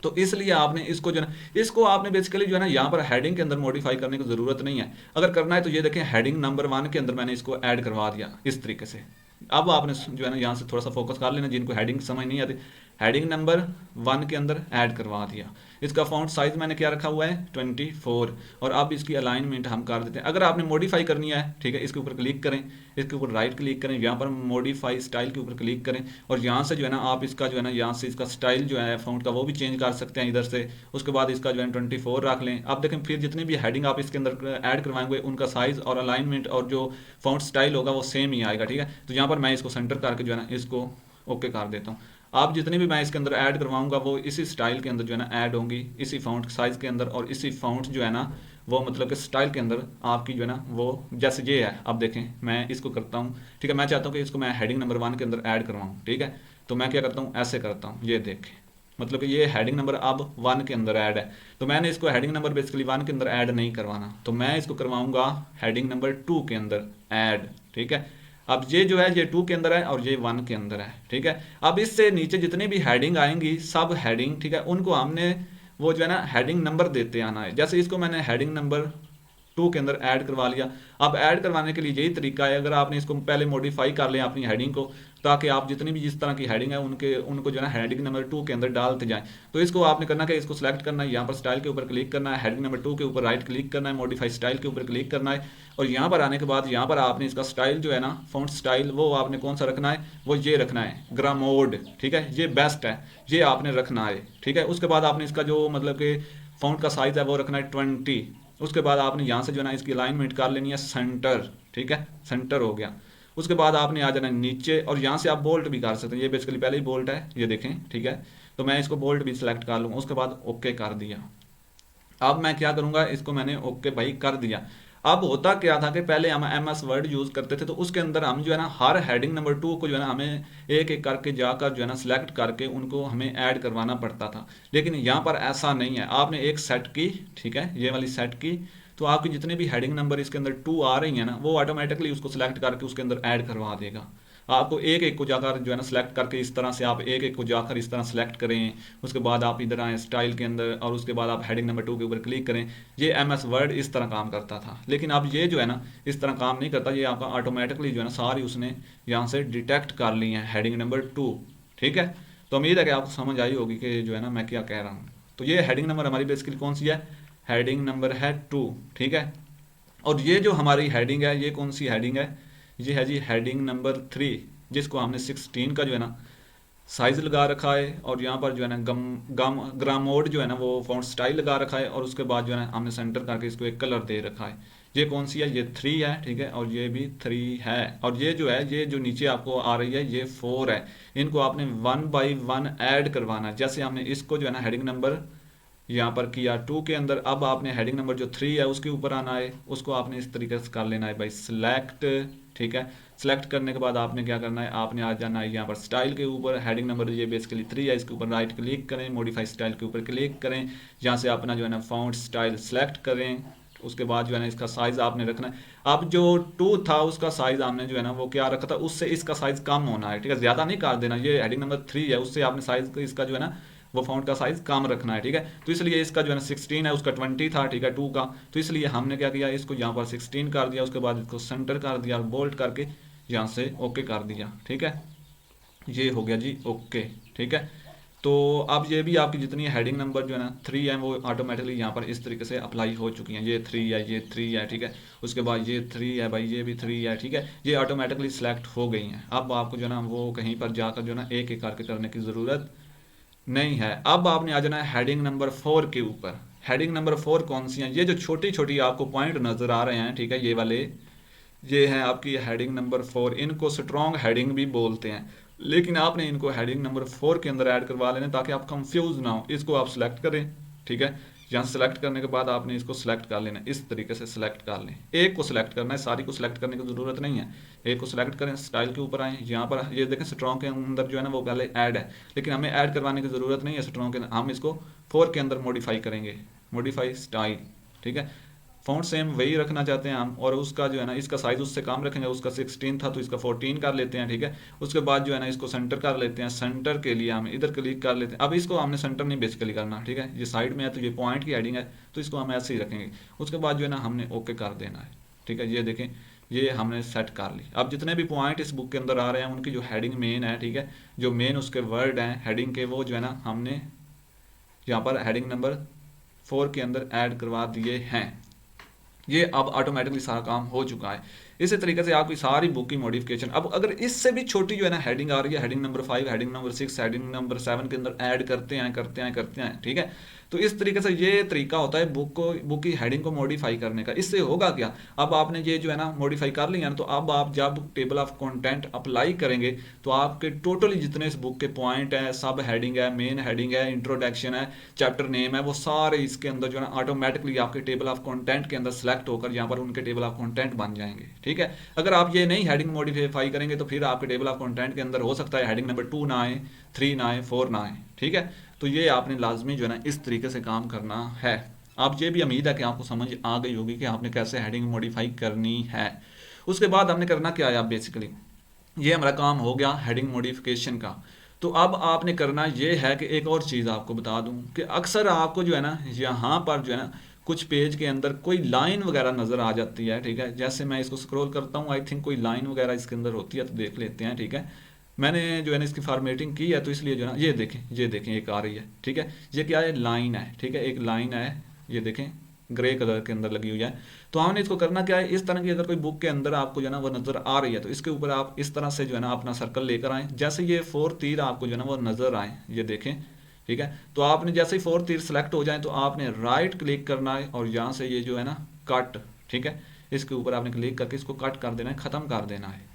[SPEAKER 1] तो इसलिए आपने इसको जो है ना इसको आपने बेसिकली जो है ना यहाँ पर हेडिंग के अंदर मॉडिफाई करने की ज़रूरत नहीं है। अगर करना है तो ये देखें हेडिंग नंबर 1 के अंदर मैंने इसको ऐड करवा दिया इस तरीके से। अब आपने जो है ना यहाँ से थोड़ा सा फोकस कर लेना, जिनको हेडिंग समझ नहीं आती, हेडिंग नंबर 1 के अंदर ऐड करवा दिया। इसका फ़ॉन्ट साइज़ मैंने क्या रखा हुआ है 24। और अब इसकी अलाइनमेंट हम कर देते हैं। अगर आपने मॉडिफाई करनी है, ठीक है, इसके ऊपर क्लिक करें, इसके ऊपर राइट क्लिक करें, यहाँ पर मॉडिफाई स्टाइल के ऊपर क्लिक करें और यहाँ से जो है ना आप इसका जो है ना यहाँ से इसका स्टाइल जो है फ़ॉन्ट का वो भी चेंज कर सकते हैं इधर से। उसके बाद इसका जो है 24 रख लें। अब देखें फिर जितनी भी हेडिंग आप इसके अंदर ऐड करवाएंगे उनका साइज़ और अलाइनमेंट और जो फ़ॉन्ट स्टाइल होगा वो सेम ही आएगा, ठीक है। तो यहाँ पर मैं इसको सेंटर करके जो है ना इसको ओके कर देता हूँ। आप जितने भी मैं इसके अंदर ऐड करवाऊंगा वो इसी स्टाइल के अंदर जो है ना ऐड होंगी, इसी फ़ॉन्ट साइज़ के अंदर और इसी फ़ॉन्ट जो है ना वो मतलब कि स्टाइल के अंदर आपकी जो है ना वो जैसे ये है। अब देखें मैं इसको करता हूँ, ठीक है, मैं चाहता हूँ कि इसको मैं हेडिंग नंबर 1 के अंदर ऐड करवाऊँ, ठीक है। तो मैं क्या करता हूँ, ऐसे करता हूँ, ये देखें, मतलब कि ये हेडिंग नंबर अब 1 के अंदर ऐड है। तो मैंने इसको हेडिंग नंबर बेसिकली 1 के अंदर ऐड नहीं करवाना, तो मैं इसको करवाऊंगा हेडिंग नंबर 2 के अंदर ऐड, ठीक है। अब ये जो है ये 2 के अंदर है और ये 1 के अंदर है, ठीक है। अब इससे नीचे जितनी भी हेडिंग आएंगी सब हेडिंग, ठीक है, उनको हमने वो जो है ना हेडिंग नंबर देते आना है। जैसे इसको मैंने हेडिंग नंबर 2 के अंदर ऐड करवा लिया। अब ऐड करवाने के लिए यही तरीका है, अगर आपने इसको पहले मॉडिफाई कर लें अपनी हेडिंग को, ताकि आप जितनी भी जिस तरह की हेडिंग है उनको जो है ना हेडिंग नंबर 2 के अंदर डालते जाएं। तो इसको आपने करना है, इसको सिलेक्ट करना है, यहाँ पर स्टाइल के ऊपर क्लिक करना है, हेडिंग नंबर 2 के ऊपर राइट क्लिक करना है, मॉडिफाई स्टाइल के ऊपर क्लिक करना है और यहाँ पर आने के बाद यहाँ पर आपने इसका स्टाइल जो है ना फ़ॉन्ट स्टाइल वो आपने कौन सा रखना है, वो ये रखना है ग्रामोड, ठीक है, ये बेस्ट है, ये आपने रखना है, ठीक है। उसके बाद आपने इसका जो मतलब कि फ़ॉन्ट का साइज़ है वो रखना है 20। उसके बाद आपने यहाँ से जो है ना इसकी अलाइनमेंट कर लेनी है सेंटर, ठीक है, सेंटर हो गया। उसके बाद आपने आ जाना नीचे और यहाँ से आप बोल्ट भी कर सकते हैं, ये बेसिकली पहले ही बोल्ट है, ये देखें, ठीक है। तो मैं इसको बोल्ट भी सिलेक्ट कर लूँगा। उसके बाद ओके कर दिया। अब मैं क्या करूँगा, इसको मैंने ओके भाई कर दिया। अब होता क्या था कि पहले हम MS वर्ड यूज़ करते थे, तो उसके अंदर हम जो है ना हर हेडिंग नंबर 2 को जो है ना हमें एक एक करके जाकर जो है ना सिलेक्ट करके उनको हमें ऐड करवाना पड़ता था। लेकिन यहाँ पर ऐसा नहीं है, आपने एक सेट की, ठीक है, ये वाली सेट की, तो आपकी जितने भी हेडिंग नंबर इसके अंदर 2 आ रही हैं ना वो ऑटोमेटिकली उसको सिलेक्ट करके उसके अंदर ऐड करवा देगा। आपको एक एक को जाकर जो है ना सिलेक्ट करके इस तरह से आप एक एक को जाकर इस तरह सेलेक्ट करें। उसके बाद आप इधर आए स्टाइल के अंदर और उसके बाद आप हेडिंग नंबर 2 के ऊपर क्लिक करें। ये MS वर्ड इस तरह काम करता था, लेकिन अब ये जो है ना इस तरह काम नहीं करता। ये आपका ऑटोमेटिकली जो है ना सारी उसने यहाँ से डिटेक्ट कर ली है हेडिंग नंबर 2, ठीक है। तो उम्मीद है कि आपको समझ आई होगी कि जो है ना मैं क्या कह रहा हूँ। तो ये हेडिंग नंबर हमारी बेसिकली कौन सी है, हेडिंग नंबर है 2, ठीक है। और ये जो हमारी हेडिंग है ये कौन सी हेडिंग है, ये है जी हेडिंग नंबर 3, जिसको हमने 16 का जो है ना साइज लगा रखा है और यहाँ पर जो है ना ग्रामोड जो है ना वो फॉन्ट स्टाइल लगा रखा है और उसके बाद जो है ना हमने सेंटर करके इसको एक कलर दे रखा है। ये कौन सी है, ये 3 है, ठीक है, और ये भी 3 है। और ये जो है ये जो नीचे आपको आ रही है ये 4 है। इनको आपने 1 बाई 1 ऐड करवाना है। जैसे हमने इसको जो है ना हेडिंग नंबर यहाँ पर किया 2 के अंदर, अब आपने हेडिंग नंबर जो 3 है उसके ऊपर आना है, उसको आपने इस तरीके से कर लेना है भाई सिलेक्ट, ठीक है। सिलेक्ट करने के बाद आपने क्या करना है, आपने आ जाना है यहाँ पर स्टाइल के ऊपर, हेडिंग नंबर ये बेसिकली 3 है, इसके ऊपर राइट क्लिक करें, मॉडिफाई स्टाइल के ऊपर क्लिक करें, यहाँ से अपना जो है ना फॉन्ट स्टाइल सेलेक्ट करें। उसके बाद जो है ना इसका साइज आपने रखना है। अब जो 2 था उसका साइज आपने जो है ना वो क्या रखा था, उससे इसका साइज कम होना है, ठीक है, ज्यादा नहीं कर देना। ये हेडिंग नंबर 3 है, उससे आपने साइज इसका जो है ना वो फॉन्ट का साइज कम रखना है, ठीक है। तो इसलिए इसका जो है ना 16 है, उसका 20 था, ठीक है, 2 का। तो इसलिए हमने क्या किया, इसको यहाँ पर 16 कर दिया, उसके बाद इसको सेंटर कर दिया, बोल्ट करके यहाँ से ओके कर दिया, ठीक है। ये हो गया जी ओके, ठीक है। तो अब ये भी आपकी जितनी हेडिंग नंबर जो है ना 3 है वो ऑटोमेटिकली यहाँ पर इस तरीके से अप्लाई हो चुकी हैं। ये 3 है, ये 3 है, ठीक है। उसके बाद ये 3 है भाई, ये भी 3 है, ठीक है। ये ऑटोमेटिकली सिलेक्ट हो गई हैं। अब आपको जो है ना वो कहीं पर जाकर जो है ना एक एक करके करने की ज़रूरत नहीं है। अब आपने आ जाना है हेडिंग नंबर 4 के ऊपर। हेडिंग नंबर 4 कौन सी है, ये जो छोटी छोटी आपको पॉइंट नज़र आ रहे हैं, ठीक है, ये वाले, ये है आपकी हेडिंग नंबर 4। इनको स्ट्रॉन्ग हेडिंग भी बोलते हैं, लेकिन आपने इनको हेडिंग नंबर 4 के अंदर ऐड करवा लेना ताकि आप कंफ्यूज ना हो। इसको आप सिलेक्ट करें, ठीक है। यहाँ सेलेक्ट करने के बाद आपने इसको सिलेक्ट कर लेना, इस तरीके से सिलेक्ट कर लें। एक को सिलेक्ट करना है, सारी को सिलेक्ट करने की ज़रूरत नहीं है। एक को सिलेक्ट करें, स्टाइल के ऊपर आए, यहाँ पर ये देखें स्ट्रॉन्ग के अंदर जो है ना वो पहले ऐड है, लेकिन हमें ऐड करवाने की ज़रूरत नहीं है स्ट्रॉन्ग के। हम इसको 4 के अंदर मॉडिफाई करेंगे, मॉडिफाई स्टाइल, ठीक है। फ़ॉन्ट सेम वही रखना चाहते हैं हम, और उसका जो है ना इसका साइज़ उससे कम रखेंगे। उसका 16 था तो इसका 14 कर लेते हैं, ठीक है। उसके बाद जो है ना इसको सेंटर कर लेते हैं। सेंटर के लिए हम इधर क्लिक कर लेते हैं। अब इसको हमने सेंटर नहीं बेसिकली करना, ठीक है, ये साइड में है तो ये पॉइंट की हेडिंग है तो इसको हम ऐसे ही रखेंगे। उसके बाद जो है ना हमने ओके कर देना है, ठीक है। ये देखें ये हमने सेट कर ली। अब जितने भी पॉइंट इस बुक के अंदर आ रहे हैं उनकी जो हेडिंग मेन है, ठीक है, जो मेन उसके वर्ड हैं हेडिंग के, वो जो है ना हमने यहाँ पर हेडिंग नंबर 4 के अंदर ऐड करवा दिए हैं। ये अब ऑटोमेटिकली सारा काम हो चुका है। इसी तरीके से आपकी सारी बुक की मॉडिफिकेशन, अब अगर इससे भी छोटी जो है ना हेडिंग आ रही है, heading number 5, heading number 6, heading number 7 के अंदर ऐड करते हैं, ठीक है। तो इस तरीके से ये तरीका होता है बुक की हेडिंग को मॉडिफाई करने का। इससे होगा क्या, अब आपने ये जो है ना मॉडिफाई कर लिया ना, तो अब आप जब टेबल ऑफ कंटेंट अप्लाई करेंगे तो आपके टोटली जितने इस बुक के पॉइंट है, सब हेडिंग है, मेन हेडिंग है, इंट्रोडक्शन है, चैप्टर नेम है, वो सारे इसके अंदर जो है ना ऑटोमेटिकली आपके टेबल ऑफ कंटेंट के अंदर सेलेक्ट होकर यहाँ पर उनके टेबल ऑफ कंटेंट बन जाएंगे, ठीक है। अगर आप ये नहीं हेडिंग मॉडिफाई करेंगे तो फिर आपके टेबल ऑफ कंटेंट के अंदर हो सकता है हेडिंग नंबर 2 ना आए, 3 ना आए, 4 ना आए, ठीक है। तो ये आपने लाजमी जो है ना इस तरीके से काम करना है। आप ये भी उम्मीद है कि आपको समझ आ गई होगी कि आपने कैसे हेडिंग मॉडिफाई करनी है। उसके बाद हमने करना क्या है, आप बेसिकली ये हमारा काम हो गया हेडिंग मॉडिफिकेशन का। तो अब आपने करना ये है कि एक और चीज़ आपको बता दूं कि अक्सर आपको जो है ना यहाँ पर जो है ना कुछ पेज के अंदर कोई लाइन वगैरह नज़र आ जाती है, ठीक है। जैसे मैं इसको स्क्रॉल करता हूँ, आई थिंक कोई लाइन वगैरह इसके अंदर होती है, तो देख लेते हैं, ठीक है। मैंने जो है ना इसकी फॉर्मेटिंग की है, तो इसलिए जो है ना ये देखें एक आ रही है, ठीक है। ये क्या है, लाइन है, ठीक है, एक लाइन है, ये देखें ग्रे कलर के अंदर लगी हुई है। तो हमने इसको करना क्या है, इस तरह की अगर कोई बुक के अंदर आपको जो है ना वो नज़र आ रही है तो इसके ऊपर आप इस तरह से जो है ना अपना सर्कल लेकर आएँ। जैसे ये 4 तीर आपको जो है ना वो नज़र आए, ये देखें, ठीक है। तो आपने जैसे ही 4 तीर सेलेक्ट हो जाए तो आपने राइट क्लिक करना है और यहाँ से ये जो है ना कट, ठीक है, इसके ऊपर आपने क्लिक करके इसको कट कर देना है, ख़त्म कर देना है।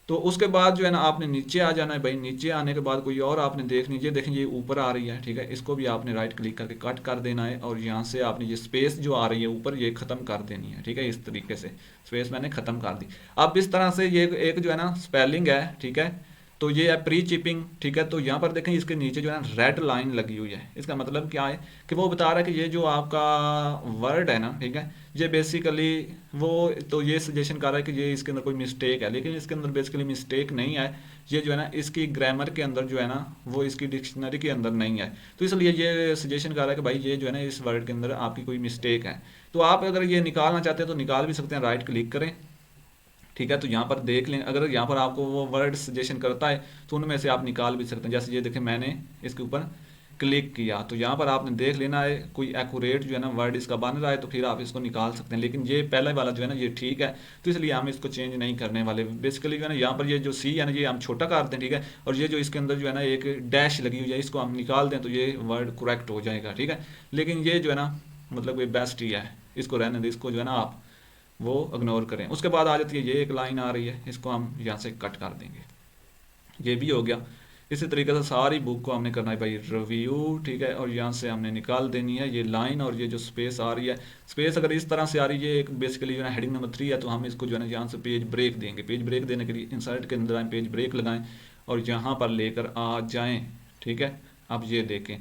[SPEAKER 1] तो उसके बाद जो है ना आपने नीचे आ जाना है भाई। नीचे आने के बाद कोई और आपने देखनी, ये देखें ये ऊपर आ रही है, ठीक है, इसको भी आपने राइट क्लिक करके कट कर देना है और यहाँ से आपने ये स्पेस जो आ रही है ऊपर ये ख़त्म कर देनी है, ठीक है। इस तरीके से स्पेस मैंने ख़त्म कर दी। अब इस तरह से ये एक जो है ना स्पेलिंग है, ठीक है, तो ये है प्री चिपिंग, ठीक है। तो यहाँ पर देखें इसके नीचे जो है ना रेड लाइन लगी हुई है। इसका मतलब क्या है कि वो बता रहा है कि ये जो आपका वर्ड है ना, ठीक है, ये बेसिकली वो तो ये सजेशन कर रहा है कि ये इसके अंदर कोई मिस्टेक है, लेकिन इसके अंदर बेसिकली मिस्टेक नहीं है। ये जो है ना इसकी ग्रामर के अंदर जो है ना वो इसकी डिक्शनरी के अंदर नहीं है, तो इसलिए ये सजेशन कर रहा है कि भाई ये जो है ना इस वर्ड के अंदर आपकी कोई मिस्टेक है। तो आप अगर ये निकालना चाहते हैं तो निकाल भी सकते हैं, राइट क्लिक करें, ठीक है। तो यहाँ पर देख लें, अगर यहाँ पर आपको वो वर्ड सजेशन करता है तो उनमें से आप निकाल भी सकते हैं। जैसे ये देखें मैंने इसके ऊपर क्लिक किया तो यहाँ पर आपने देख लेना है कोई एक्यूरेट जो है ना वर्ड इसका बन रहा है तो फिर आप इसको निकाल सकते हैं। लेकिन ये पहले वाला जो है ना ये ठीक है, तो इसलिए हम इसको चेंज नहीं करने वाले। बेसिकली जो है ना यहाँ पर ये जो सी है ना ये हम छोटा कर दें, ठीक है, और ये जो इसके अंदर जो है ना एक डैश लगी हुई है इसको हम निकाल दें तो ये वर्ड करेक्ट हो जाएगा, ठीक है। लेकिन ये जो है ना मतलब ये बेस्ट ही है, इसको रहने दें, इसको जो है ना आप वो इग्नोर करें। उसके बाद आ जाती है ये एक लाइन आ रही है, इसको हम यहाँ से कट कर देंगे, ये भी हो गया। इसी तरीके से सारी बुक को हमने करना है भाई रिव्यू, ठीक है, और यहाँ से हमने निकाल देनी है ये लाइन और ये जो स्पेस आ रही है। स्पेस अगर इस तरह से आ रही है, एक बेसिकली जो है हेडिंग नंबर 3 है, तो हम इसको जो है ना यहाँ से पेज ब्रेक देंगे। पेज ब्रेक देने के लिए इंसर्ट के अंदर आए, पेज ब्रेक लगाएं और यहाँ पर लेकर आ जाएं, ठीक है। अब ये देखें,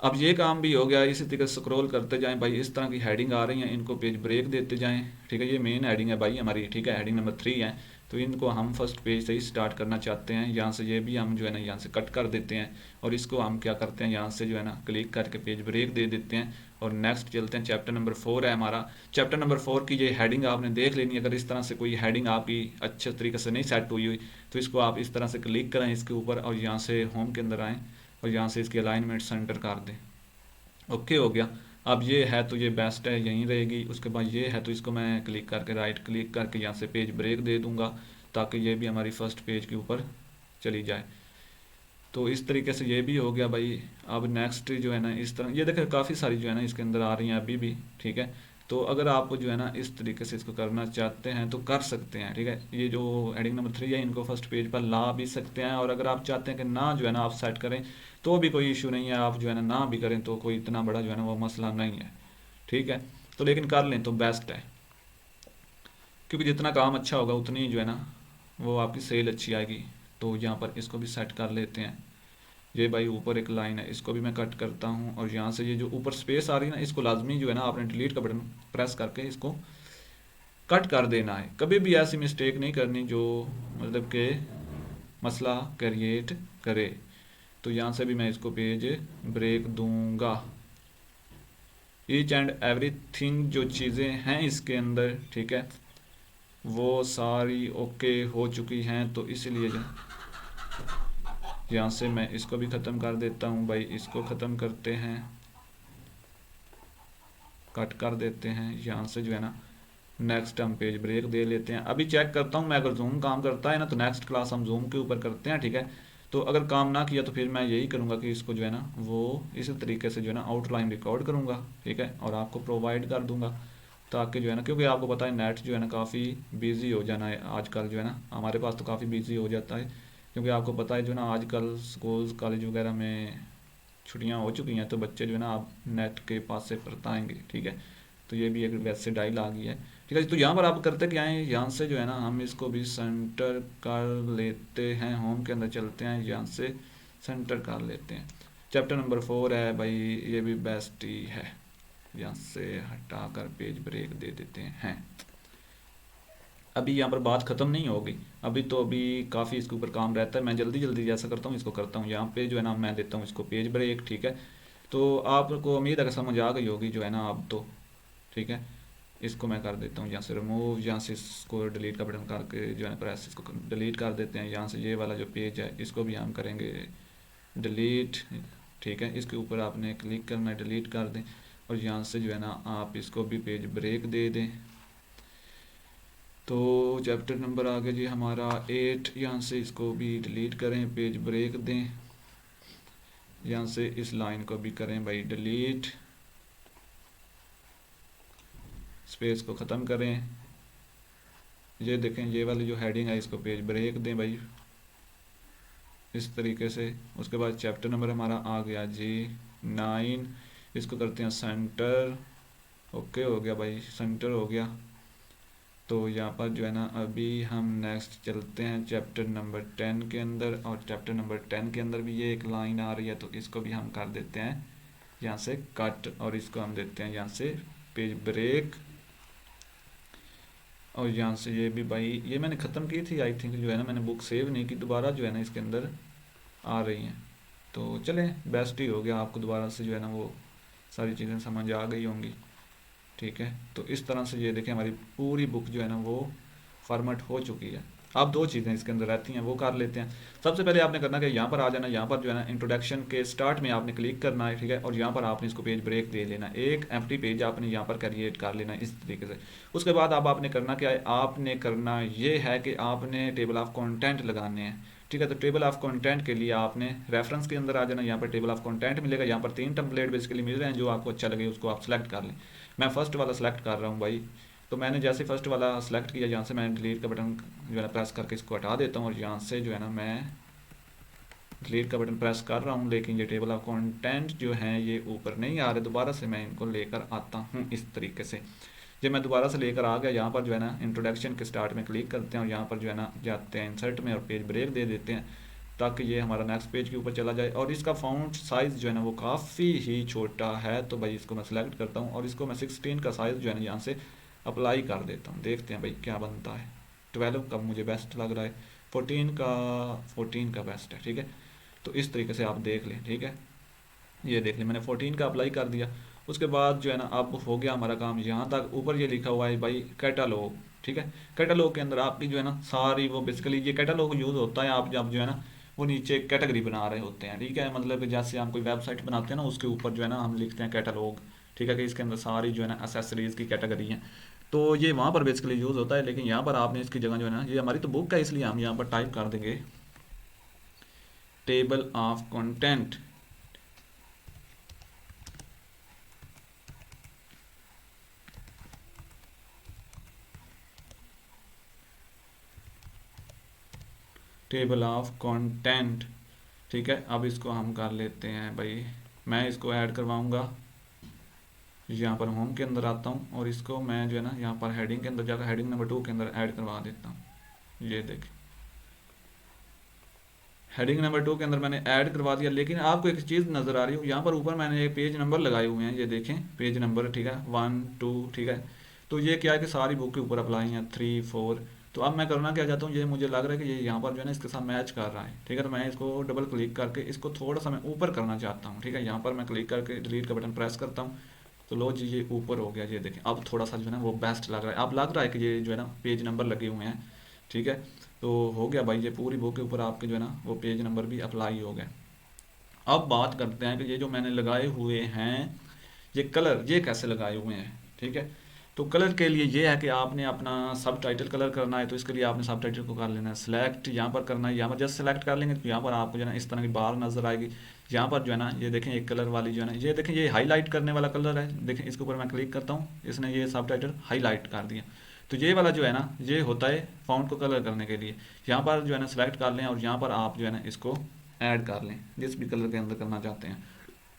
[SPEAKER 1] अब ये काम भी हो गया। इसी तरीके से स्क्रॉल करते जाएं भाई, इस तरह की हेडिंग आ रही हैं, इनको पेज ब्रेक देते जाएं, ठीक है। ये मेन हेडिंग है भाई हमारी, ठीक है, हेडिंग नंबर 3 है, तो इनको हम फर्स्ट पेज से ही स्टार्ट करना चाहते हैं। यहाँ से ये भी हम जो है ना यहाँ से कट कर देते हैं और इसको हम क्या करते हैं यहाँ से जो है ना क्लिक करके पेज ब्रेक दे देते हैं और नेक्स्ट चलते हैं। चैप्टर नंबर 4 है हमारा। चैप्टर नंबर 4 की ये हेडिंग आपने देख लेनी है। अगर इस तरह से कोई हेडिंग आपकी अच्छे तरीके से नहीं सेट हुई तो इसको आप इस तरह से क्लिक करें इसके ऊपर और यहाँ से होम के अंदर आएँ और यहाँ से इसकी अलाइनमेंट सेंटर कर दें। ओके हो गया। अब ये है तो ये बेस्ट है, यहीं रहेगी। उसके बाद ये है तो इसको मैं क्लिक करके राइट क्लिक करके यहाँ से पेज ब्रेक दे दूँगा ताकि ये भी हमारी फर्स्ट पेज के ऊपर चली जाए। तो इस तरीके से ये भी हो गया भाई। अब नेक्स्ट जो है ना इस तरह ये देखें काफ़ी सारी जो है ना इसके अंदर आ रही हैं अभी भी, ठीक है। तो अगर आप जो है ना इस तरीके से इसको करना चाहते हैं तो कर सकते हैं, ठीक है। ये जो हेडिंग नंबर 3 है इनको फर्स्ट पेज पर ला भी सकते हैं और अगर आप चाहते हैं कि ना जो है ना आप सेट करें तो भी कोई इशू नहीं है, आप जो है ना भी करें तो कोई इतना बड़ा जो है ना वो मसला नहीं है, ठीक है। तो लेकिन कर लें तो बेस्ट है, क्योंकि जितना काम अच्छा होगा उतनी जो है ना वो आपकी सेल अच्छी आएगी। तो यहाँ पर इसको भी सेट कर लेते हैं। ये भाई ऊपर एक लाइन है, इसको भी मैं कट करता हूँ और यहाँ से ये जो ऊपर स्पेस आ रही है ना इसको लाजमी जो है ना आपने डिलीट का बटन प्रेस करके इसको कट कर देना है। कभी भी ऐसी मिस्टेक नहीं करनी जो मतलब कि मसला क्रिएट करे। तो यहाँ से भी मैं इसको पेज ब्रेक दूंगा। ईच एंड एवरीथिंग जो चीज़ें हैं इसके अंदर, ठीक है, वो सारी ओके हो चुकी हैं। तो इसलिए जो यहाँ से मैं इसको भी ख़त्म कर देता हूँ भाई, इसको ख़त्म करते हैं, कट कर देते हैं। यहाँ से जो है ना नेक्स्ट हम पेज ब्रेक दे लेते हैं। अभी चेक करता हूँ मैं, अगर जूम काम करता है ना तो नेक्स्ट क्लास हम जूम के ऊपर करते हैं, ठीक है। तो अगर काम ना किया तो फिर मैं यही करूँगा कि इसको जो है ना वो इसी तरीके से जो है ना आउटलाइन रिकॉर्ड करूँगा, ठीक है, और आपको प्रोवाइड कर दूँगा, ताकि जो है ना, क्योंकि आपको पता है नेट जो है ना काफ़ी बिजी हो जाना है आजकल, जो है ना हमारे पास तो काफ़ी बिजी हो जाता है, क्योंकि आपको पता है जो है ना आजकल स्कूल्स कॉलेज वगैरह में छुट्टियाँ हो चुकी हैं, तो बच्चे जो है ना आप नेट के पास से परताएंगे, ठीक है। तो ये भी एक वैसे डायल आ गई है, ठीक है। तो यहाँ पर आप करते क्या है, यहाँ से जो है ना हम इसको भी सेंटर कर लेते हैं, होम के अंदर चलते हैं, यहाँ से सेंटर कर लेते हैं। चैप्टर नंबर 4 है भाई, ये भी बेस्ट ही है, यहाँ से हटा कर पेज ब्रेक दे देते हैं। अभी यहाँ पर बात ख़त्म नहीं होगी, अभी तो अभी काफ़ी इसके ऊपर काम रहता है। मैं जल्दी जल्दी जैसा करता हूँ इसको करता हूँ। यहाँ पे जो है ना मैं देता हूँ इसको पेज ब्रेक, ठीक है। तो आपको उम्मीद है कि समझ आ गई होगी जो है ना अब तो, ठीक है। इसको मैं कर देता हूँ यहाँ से रिमूव, यहाँ से इसको डिलीट का बटन करके जो है ना प्रेस, इसको डिलीट कर देते हैं। यहाँ से ये वाला जो पेज है इसको भी हम करेंगे डिलीट, ठीक है। इसके ऊपर आपने क्लिक करना है, डिलीट कर दें, और यहाँ से जो है ना आप इसको भी पेज ब्रेक दे दें। तो चैप्टर नंबर आ गया जी हमारा 8, यहाँ से इसको भी डिलीट करें, पेज ब्रेक दें। यहाँ से इस लाइन को भी करें भाई डिलीट, स्पेस को ख़त्म करें। ये देखें ये वाली जो हेडिंग है इसको पेज ब्रेक दें भाई इस तरीके से। उसके बाद चैप्टर नंबर हमारा आ गया जी 9, इसको करते हैं सेंटर, ओके हो गया भाई, सेंटर हो गया। तो यहाँ पर जो है ना अभी हम नेक्स्ट चलते हैं चैप्टर नंबर 10 के अंदर, और चैप्टर नंबर 10 के अंदर भी ये एक लाइन आ रही है, तो इसको भी हम कर देते हैं यहाँ से कट, और इसको हम देते हैं यहाँ से पेज ब्रेक। और यहाँ से ये भी भाई, ये मैंने ख़त्म की थी आई थिंक, जो है ना मैंने बुक सेव नहीं की, दोबारा जो है ना इसके अंदर आ रही हैं। तो चलें बेस्ट ही हो गया, आपको दोबारा से जो है ना वो सारी चीज़ें समझ आ गई होंगी, ठीक है। तो इस तरह से ये देखें हमारी पूरी बुक जो है ना वो फॉर्मेट हो चुकी है। अब दो चीज़ें इसके अंदर रहती हैं, वो कर लेते हैं। सबसे पहले आपने करना कि यहाँ पर आ जाना, यहाँ पर जो है ना इंट्रोडक्शन के स्टार्ट में आपने क्लिक करना है, ठीक है, और यहाँ पर आपने इसको पेज ब्रेक दे लेना, एक एम्प्टी पेज आपने यहाँ पर क्रिएट कर लेना इस तरीके से। उसके बाद अब आपने करना क्या है, आपने करना ये है कि आपने टेबल ऑफ कंटेंट लगाने हैं, ठीक है। तो टेबल ऑफ कंटेंट के लिए आपने रेफरेंस के अंदर आ जाना, यहाँ पर टेबल ऑफ कंटेंट मिलेगा, यहाँ पर 3 टेम्पलेट बेसिकली मिल रहे हैं, जो आपको अच्छा लगे उसको आप सेलेक्ट कर लें। मैं फर्स्ट वाला सेलेक्ट कर रहा हूँ भाई। तो मैंने जैसे फर्स्ट वाला सेलेक्ट किया, यहाँ से मैं डिलीट का बटन जो है ना प्रेस करके इसको हटा देता हूँ, और यहाँ से जो है ना मैं डिलीट का बटन प्रेस कर रहा हूँ, लेकिन ये टेबल ऑफ कंटेंट जो है ये ऊपर नहीं आ रहे। दोबारा से मैं इनको लेकर आता हूँ इस तरीके से। जब मैं दोबारा से लेकर आ गया, यहाँ पर जो है ना इंट्रोडक्शन के स्टार्ट में क्लिक करते हैं, और यहाँ पर जो है ना जाते हैं इंसर्ट में और पेज ब्रेक दे देते हैं, ताकि ये हमारा नेक्स्ट पेज के ऊपर चला जाए। और इसका फ़ॉन्ट साइज़ जो है ना वो काफ़ी ही छोटा है, तो भाई इसको मैं सेलेक्ट करता हूँ, और इसको मैं 16 का साइज़ जो है ना यहाँ से अप्लाई कर देता हूँ। देखते हैं भाई क्या बनता है। 12 का मुझे बेस्ट लग रहा है, 14 का बेस्ट है, ठीक है। तो इस तरीके से आप देख लें, ठीक है। ये देख लें मैंने 14 का अप्लाई कर दिया। उसके बाद जो है ना अब हो गया हमारा काम यहाँ तक। ऊपर ये लिखा हुआ है भाई कैटालॉग, ठीक है। कैटालॉग के अंदर आपकी जो है ना सारी वो बेसिकली ये कैटालॉग यूज़ होता है आप जब जो है ना वो नीचे कैटेगरी बना रहे होते हैं, ठीक है। मतलब कि जैसे हम कोई वेबसाइट बनाते हैं ना, उसके ऊपर जो है ना हम लिखते हैं कैटालॉग, ठीक है, कि इसके अंदर सारी जो है ना एसेसरीज़ की कैटेगरी हैं। तो ये वहाँ पर बेसिकली यूज़ होता है, लेकिन यहाँ पर आपने इसकी जगह जो है ना, ये हमारी तो बुक है इसलिए हम यहाँ पर टाइप कर देंगे table of content, table of content, ठीक है। अब इसको हम कर लेते हैं भाई, मैं इसको ऐड करवाऊंगा, यहाँ पर होम के अंदर आता हूँ, और इसको मैं जो है ना यहाँ पर हेडिंग के अंदर जाकर हेडिंग नंबर 2 के अंदर ऐड करवा देता हूँ। ये देखें हेडिंग नंबर 2 के अंदर मैंने ऐड करवा दिया। लेकिन आपको एक चीज़ नज़र आ रही हो, यहाँ पर ऊपर मैंने पेज नंबर लगाए हुए हैं, ये देखें पेज नंबर, ठीक है, 1 2, ठीक है। तो ये क्या है कि सारी बुक के ऊपर अप्लाई हैं 3 4। तो अब मैं करना क्या चाहता हूँ, ये मुझे लग रहा है कि ये यहाँ पर जो है ना इसके साथ मैच कर रहा है, ठीक है। तो मैं इसको डबल क्लिक करके इसको थोड़ा सा मैं ऊपर करना चाहता हूँ, ठीक है। यहाँ पर मैं क्लिक करके डिलीट का बटन प्रेस करता हूँ, तो लो जी ये ऊपर हो गया। ये देखें अब थोड़ा सा जो है ना वो बेस्ट लग रहा है। अब लग रहा है कि ये जो है ना पेज नंबर लगे हुए हैं, ठीक है। तो हो गया भाई, ये पूरी बुक के ऊपर आपके जो है ना वो पेज नंबर भी अप्लाई हो गए। अब बात करते हैं कि ये जो मैंने लगाए हुए हैं ये कलर, ये कैसे लगाए हुए हैं, ठीक है। तो कलर के लिए ये है कि आपने अपना सब टाइटल कलर करना है, तो इसके लिए आपने सब टाइटल को कर लेना है सिलेक्ट, यहाँ पर करना है, यहाँ पर जस्ट सेलेक्ट कर लेंगे तो यहाँ पर आपको जो है ना इस तरह की बार नजर आएगी। यहाँ पर जो है ना ये देखें एक कलर वाली जो है ना, ये देखें ये हाईलाइट करने वाला कलर है, देखें इसके ऊपर मैं क्लिक करता हूँ, इसने ये सब टाइटल हाईलाइट कर दिया। तो ये वाला जो है ना ये होता है फॉन्ट को कलर करने के लिए। यहाँ पर जो है ना सेलेक्ट कर लें और यहाँ पर आप जो है ना इसको ऐड कर लें जिस भी कलर के अंदर करना चाहते हैं।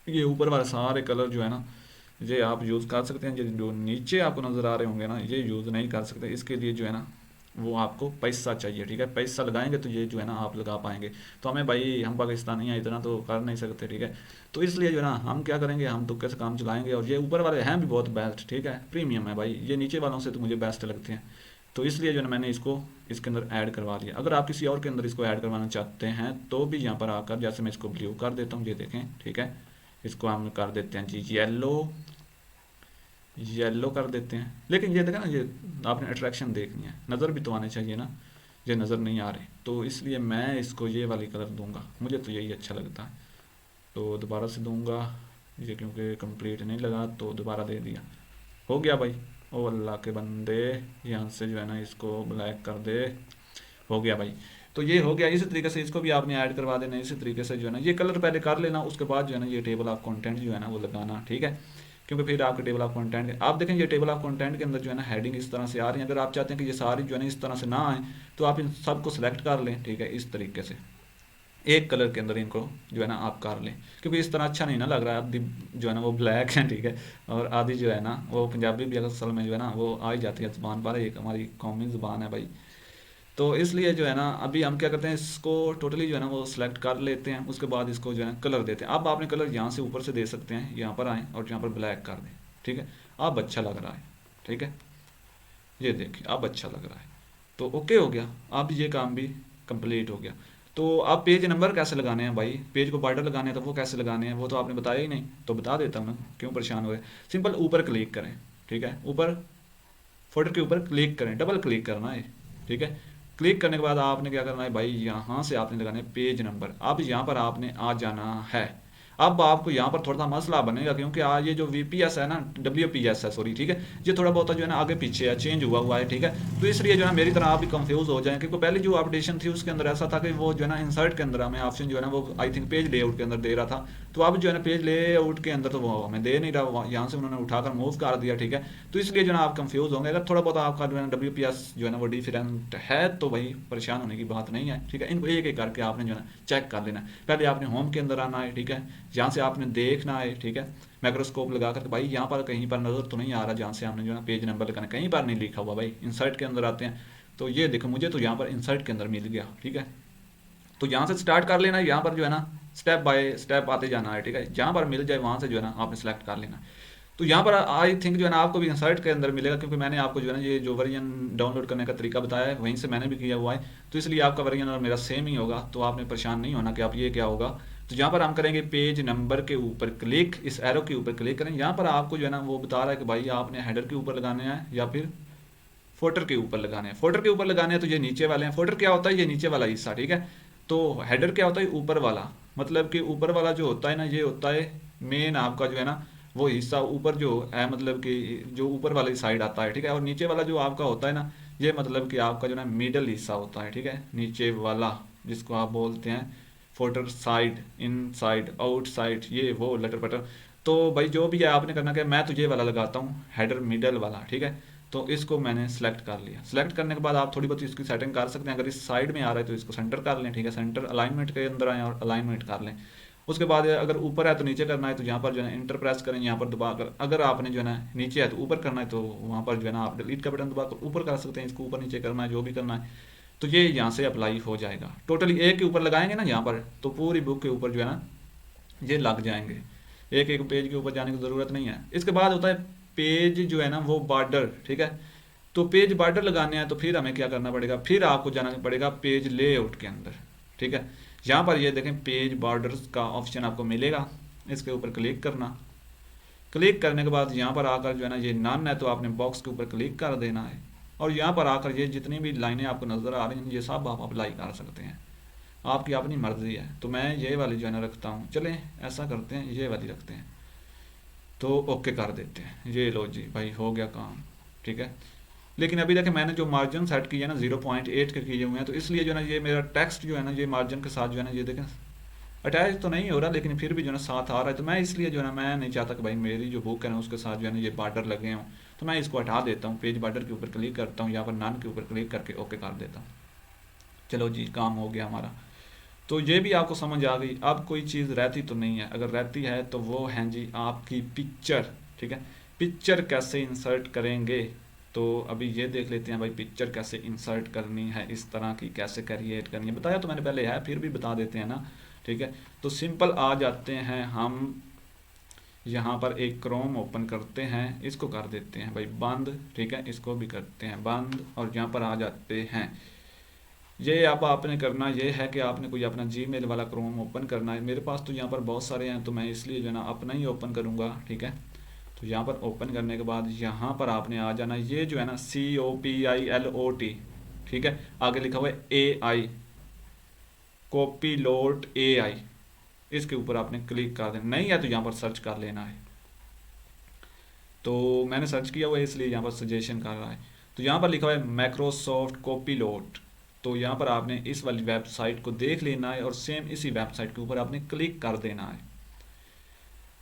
[SPEAKER 1] ये ऊपर वाले सारे कलर जो है ना ये आप यूज़ कर सकते हैं, जो नीचे आपको नज़र आ रहे होंगे ना ये यूज़ नहीं कर सकते। इसके लिए जो है ना वो आपको पैसा चाहिए, ठीक है। पैसा लगाएंगे तो ये जो है ना आप लगा पाएंगे। तो हमें भाई, हम पाकिस्तानी हैं, इतना तो कर नहीं सकते, ठीक है। तो इसलिए जो है ना हम क्या करेंगे, हम तुक्के से काम चलाएंगे। और ये ऊपर वाले हैं भी बहुत बेस्ट, ठीक है, प्रीमियम है भाई, ये नीचे वालों से तो मुझे बेस्ट लगते हैं। तो इसलिए जो है ना मैंने इसको इसके अंदर ऐड करवा दिया। अगर आप किसी और के अंदर इसको ऐड करवाना चाहते हैं तो भी यहाँ पर आकर, जैसे मैं इसको ब्लू कर देता हूँ, ये देखें, ठीक है। इसको हम कर देते हैं जी येलो, येलो कर देते हैं। लेकिन ये देखा ना, ये आपने अट्रैक्शन देखनी है, नज़र भी तो आने चाहिए ना, ये नज़र नहीं आ रहे, तो इसलिए मैं इसको ये वाली कलर दूंगा, मुझे तो यही अच्छा लगता है। तो दोबारा से दूंगा ये, क्योंकि कंप्लीट नहीं लगा तो दोबारा दे दिया। हो गया भाई, ओ अल्लाह के बंदे, यहाँ से जो है ना इसको ब्लैक कर दे। हो गया भाई, तो ये हो गया। इसी तरीके से इसको भी आपने ऐड करवा देना, इसी तरीके से जो है ना ये कलर पहले कर लेना, उसके बाद जो है ना ये टेबल ऑफ कंटेंट जो है ना वो लगाना, ठीक है। क्योंकि फिर आपके टेबल ऑफ कंटेंट, आप देखें ये टेबल ऑफ कंटेंट के अंदर जो है ना हेडिंग इस तरह से आ रही है। अगर आप चाहते हैं कि ये सारी जो है ना इस तरह से ना आए तो आप इन सबको सेलेक्ट कर लें, ठीक है, इस तरीके से एक कलर के अंदर इनको जो है ना आप कर लें, क्योंकि इस तरह अच्छा नहीं ना लग रहा है। आधी जो है ना वो ब्लैक है, ठीक है, और आधी जो है ना वो पंजाबी भी असल में जो है ना वो आ ही जाती है ज़ुबान पर, एक हमारी कौमी ज़ुबान है भाई। तो इसलिए जो है ना अभी हम क्या करते हैं, इसको टोटली जो है ना वो सिलेक्ट कर लेते हैं, उसके बाद इसको जो है ना कलर देते हैं। अब आपने कलर यहाँ से ऊपर से दे सकते हैं, यहाँ पर आएँ और यहाँ पर ब्लैक कर दें, ठीक है। अब अच्छा लग रहा है, ठीक है, ये देखिए अब अच्छा लग रहा है। तो ओके हो गया, अब ये काम भी कंप्लीट हो गया। तो अब पेज नंबर कैसे लगाने हैं भाई, पेज को बॉर्डर लगाने हैं तो वो कैसे लगाने हैं वो तो आपने बताया ही नहीं, तो बता देता हूँ ना, क्यों परेशान हुए। सिंपल ऊपर क्लिक करें, ठीक है, ऊपर फोल्डर के ऊपर क्लिक करें, डबल क्लिक करना है, ठीक है। क्लिक करने के बाद आपने क्या करना है भाई, यहाँ से आपने लगाना है पेज नंबर। अब यहाँ पर आपने आ जाना है। अब आपको यहाँ पर थोड़ा सा मसला बनेगा, क्योंकि ये जो VPS है ना, WPS है सॉरी, ठीक है, ये थोड़ा बहुत जो है ना आगे पीछे है, चेंज हुआ है, ठीक है। तो इसलिए जो है ना मेरी तरह आप भी कंफ्यूज हो जाए, क्योंकि पहले जो अपडेशन थी उसके अंदर ऐसा था कि वो जो है ना इंसर्ट के अंदर हमें ऑप्शन जो है ना वो आई थिंक पेज लेआउट के अंदर दे रहा था। तो अब जो है ना पेज लेआउट के अंदर तो वो हमें दे नहीं रहा, यहाँ से उन्होंने उठाकर मूव कर दिया, ठीक है। तो इसलिए जो है ना आप कंफ्यूज होंगे। अगर थोड़ा बहुत आपका जो है ना WPS जो है ना वो डिफरेंट है तो भाई परेशान होने की बात नहीं है, ठीक है। इनको एक एक करके आपने जो है ना चेक कर लेना। पहले आपने होम के अंदर आना है, ठीक है, यहाँ से आपने देखना है, ठीक है, माइक्रोस्कोप लगा कर भाई यहाँ पर कहीं पर नज़र तो नहीं आ रहा जहाँ से आपने जो है ना पेज नंबर लगाना, कहीं पर नहीं लिखा हुआ भाई। इंसर्ट के अंदर आते हैं तो ये देखो, मुझे तो यहाँ पर इंसर्ट के अंदर मिल गया, ठीक है। तो यहाँ से स्टार्ट कर लेना है, यहाँ पर जो है ना स्टेप बाय स्टेप आते जाना है, ठीक है। जहाँ पर मिल जाए वहाँ से जो है ना आपने सेलेक्ट कर लेना। तो यहाँ पर आई थिंक जो है ना आपको भी इंसर्ट के अंदर मिलेगा, क्योंकि मैंने आपको जो है ना ये जो वर्जन डाउनलोड करने का तरीका बताया है वहीं से मैंने भी किया हुआ है। तो इसलिए आपका वर्जन और मेरा सेम ही होगा, तो आपने परेशान नहीं होना कि आप ये क्या होगा। तो यहाँ पर हम करेंगे पेज नंबर के ऊपर क्लिक, इस एरो के ऊपर क्लिक करें। यहाँ पर आपको जो है ना वो बता रहा है कि भाई आपने हेडर के ऊपर लगाने हैं या फिर फोल्डर के ऊपर लगाने हैं। फोल्डर के ऊपर लगाने हैं तो ये नीचे वाले हैं। फोल्डर क्या होता है, ये नीचे वाला हिस्सा, ठीक है। तो हेडर क्या होता है, ऊपर वाला, मतलब कि ऊपर वाला जो होता है ना ये होता है मेन आपका जो है ना वो हिस्सा ऊपर जो है, मतलब कि जो ऊपर वाली साइड आता है, ठीक है। और नीचे वाला जो आपका होता है ना ये मतलब कि आपका जो है ना मिडल हिस्सा होता है, ठीक है, नीचे वाला, जिसको आप बोलते हैं फोल्डर साइड, इन साइड, आउट साइड, ये वो लटर पटर। तो भाई जो भी है आपने करना क्या, मैं तो ये वाला लगाता हूँ हेडर मिडल वाला, ठीक है। तो इसको मैंने सेलेक्ट कर लिया। सेलेक्ट करने के बाद आप थोड़ी बहुत इसकी सेटिंग कर सकते हैं। अगर इस साइड में आ रहा है तो इसको सेंटर कर लें, ठीक है, सेंटर अलाइनमेंट के अंदर आए और अलाइनमेंट कर लें। उसके बाद अगर ऊपर है तो नीचे करना है, तो यहाँ पर जो है इंटर प्रेस करें, यहाँ पर दबाकर। अगर आपने जो है ना नीचे है तो ऊपर करना है, तो वहाँ पर जो है ना आप डिलीट का बटन दबाकर ऊपर कर सकते हैं। इसको ऊपर नीचे करना है, जो भी करना है, तो ये यहाँ से अप्लाई हो जाएगा। टोटली एक के ऊपर लगाएंगे ना यहाँ पर, तो पूरी बुक के ऊपर जो है ना ये लग जाएंगे। एक एक पेज के ऊपर जाने की ज़रूरत नहीं है। इसके बाद होता है पेज जो है ना वो बॉर्डर, ठीक है। तो पेज बॉर्डर लगाने हैं तो फिर हमें क्या करना पड़ेगा, फिर आपको जाना पड़ेगा पेज लेआउट के अंदर, ठीक है। यहाँ पर ये देखें पेज बॉर्डर्स का ऑप्शन आपको मिलेगा, इसके ऊपर क्लिक करना। क्लिक करने के बाद यहाँ पर आकर जो है ना ये नन है तो आपने बॉक्स के ऊपर क्लिक कर देना है। और यहाँ पर आकर ये जितनी भी लाइनें आपको नज़र आ रही हैं ये सब आप अप्लाई कर सकते हैं, आपकी अपनी मर्ज़ी है। तो मैं ये वाली जो है ना रखता हूँ, चलें ऐसा करते हैं ये वाली रखते हैं, तो ओके कर देते हैं। ये लो जी भाई हो गया काम, ठीक है। लेकिन अभी देखें मैंने जो मार्जिन सेट किया ना 0.8 के किए हुए हैं, तो इसलिए जो है ना ये मेरा टेक्स्ट जो है ना ये मार्जिन के साथ जो है ना ये देखें अटैच तो नहीं हो रहा, लेकिन फिर भी जो है ना साथ आ रहा है। तो मैं इसलिए जो है ना मैं नहीं चाहता कि भाई मेरी जो बुक है ना उसके साथ जो है ना ये बॉर्डर लगे हों, तो मैं इसको हटा देता हूँ। पेज बॉर्डर के ऊपर क्लिक करता हूँ, यहाँ पर नन के ऊपर क्लिक करके ओके कर देता हूँ। चलो जी काम हो गया हमारा। तो ये भी आपको समझ आ गई। अब कोई चीज़ रहती तो नहीं है, अगर रहती है तो वो है जी आपकी पिक्चर, ठीक है। पिक्चर कैसे इंसर्ट करेंगे, तो अभी ये देख लेते हैं भाई पिक्चर कैसे इंसर्ट करनी है, इस तरह की कैसे क्रिएट करनी है। बताया तो मैंने पहले है, फिर भी बता देते हैं ना, ठीक है। तो सिंपल आ जाते हैं हम यहाँ पर एक क्रोम ओपन करते हैं, इसको कर देते हैं भाई बंद, ठीक है। इसको भी करते हैं बंद और यहाँ पर आ जाते हैं। ये अब आपने करना ये है कि आपने कोई अपना जीमेल वाला क्रोम ओपन करना है। मेरे पास तो यहाँ पर बहुत सारे हैं, तो मैं इसलिए जो है ना अपना ही ओपन करूँगा, ठीक है। तो यहाँ पर ओपन करने के बाद यहाँ पर आपने आ जाना, ये जो है ना COPILOT, ठीक है। आगे लिखा हुआ है AI, कॉपीलोट AI, इसके ऊपर आपने क्लिक कर देना। नहीं है तो यहाँ पर सर्च कर लेना है। तो मैंने सर्च किया हुआ है इसलिए यहाँ पर सजेशन कर रहा है। तो यहाँ पर लिखा हुआ है माइक्रोसॉफ्ट कॉपीलोट, तो यहाँ पर आपने इस वाली वेबसाइट को देख लेना है और सेम इसी वेबसाइट के ऊपर आपने क्लिक कर देना है।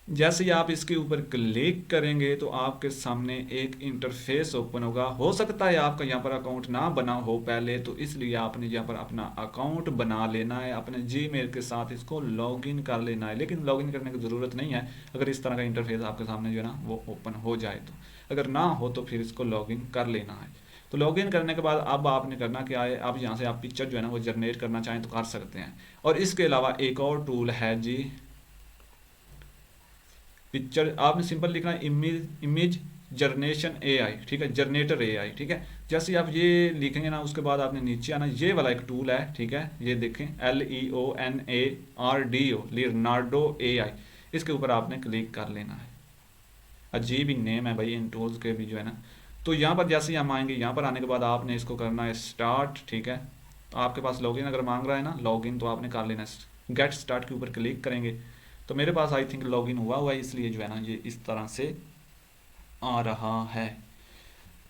[SPEAKER 1] जैसे ही आप इसके ऊपर क्लिक करेंगे तो आपके सामने एक इंटरफेस ओपन होगा। हो सकता है आपका यहाँ पर अकाउंट ना बना हो पहले, तो इसलिए आपने यहाँ पर अपना अकाउंट बना लेना है, अपने जीमेल के साथ इसको लॉगिन कर लेना है। लेकिन लॉगिन करने की ज़रूरत नहीं है अगर इस तरह का इंटरफेस आपके सामने जो है ना वो ओपन हो जाए तो। अगर ना हो तो फिर इसको लॉगिन कर लेना है। तो लॉगिन करने के बाद अब आपने करना क्या है, अब यहाँ से आप पिक्चर जो है ना वो जनरेट करना चाहें तो कर सकते हैं। और इसके अलावा एक और टूल है जी पिक्चर, आपने सिंपल लिखना है इमेज जनरेशन AI, ठीक है, जनरेटर AI, ठीक है। जैसे आप ये लिखेंगे ना उसके बाद आपने नीचे आना, ये वाला एक टूल है, ठीक है। ये देखें LEONARDO लियोनार्डो AI, इसके ऊपर आपने क्लिक कर लेना है। अजीब ही नेम है भाई इन टूल्स के भी जो है ना। तो यहाँ पर जैसे ही हम आएंगे, यहाँ पर आने के बाद आपने इसको करना है स्टार्ट, ठीक है। तो आपके पास लॉगिन अगर मांग रहा है ना लॉगिन, तो आपने कर लेना है। गेट स्टार्ट के ऊपर क्लिक करेंगे तो मेरे पास आई थिंक लॉगिन हुआ है, इसलिए जो है ना ये इस तरह से आ रहा है।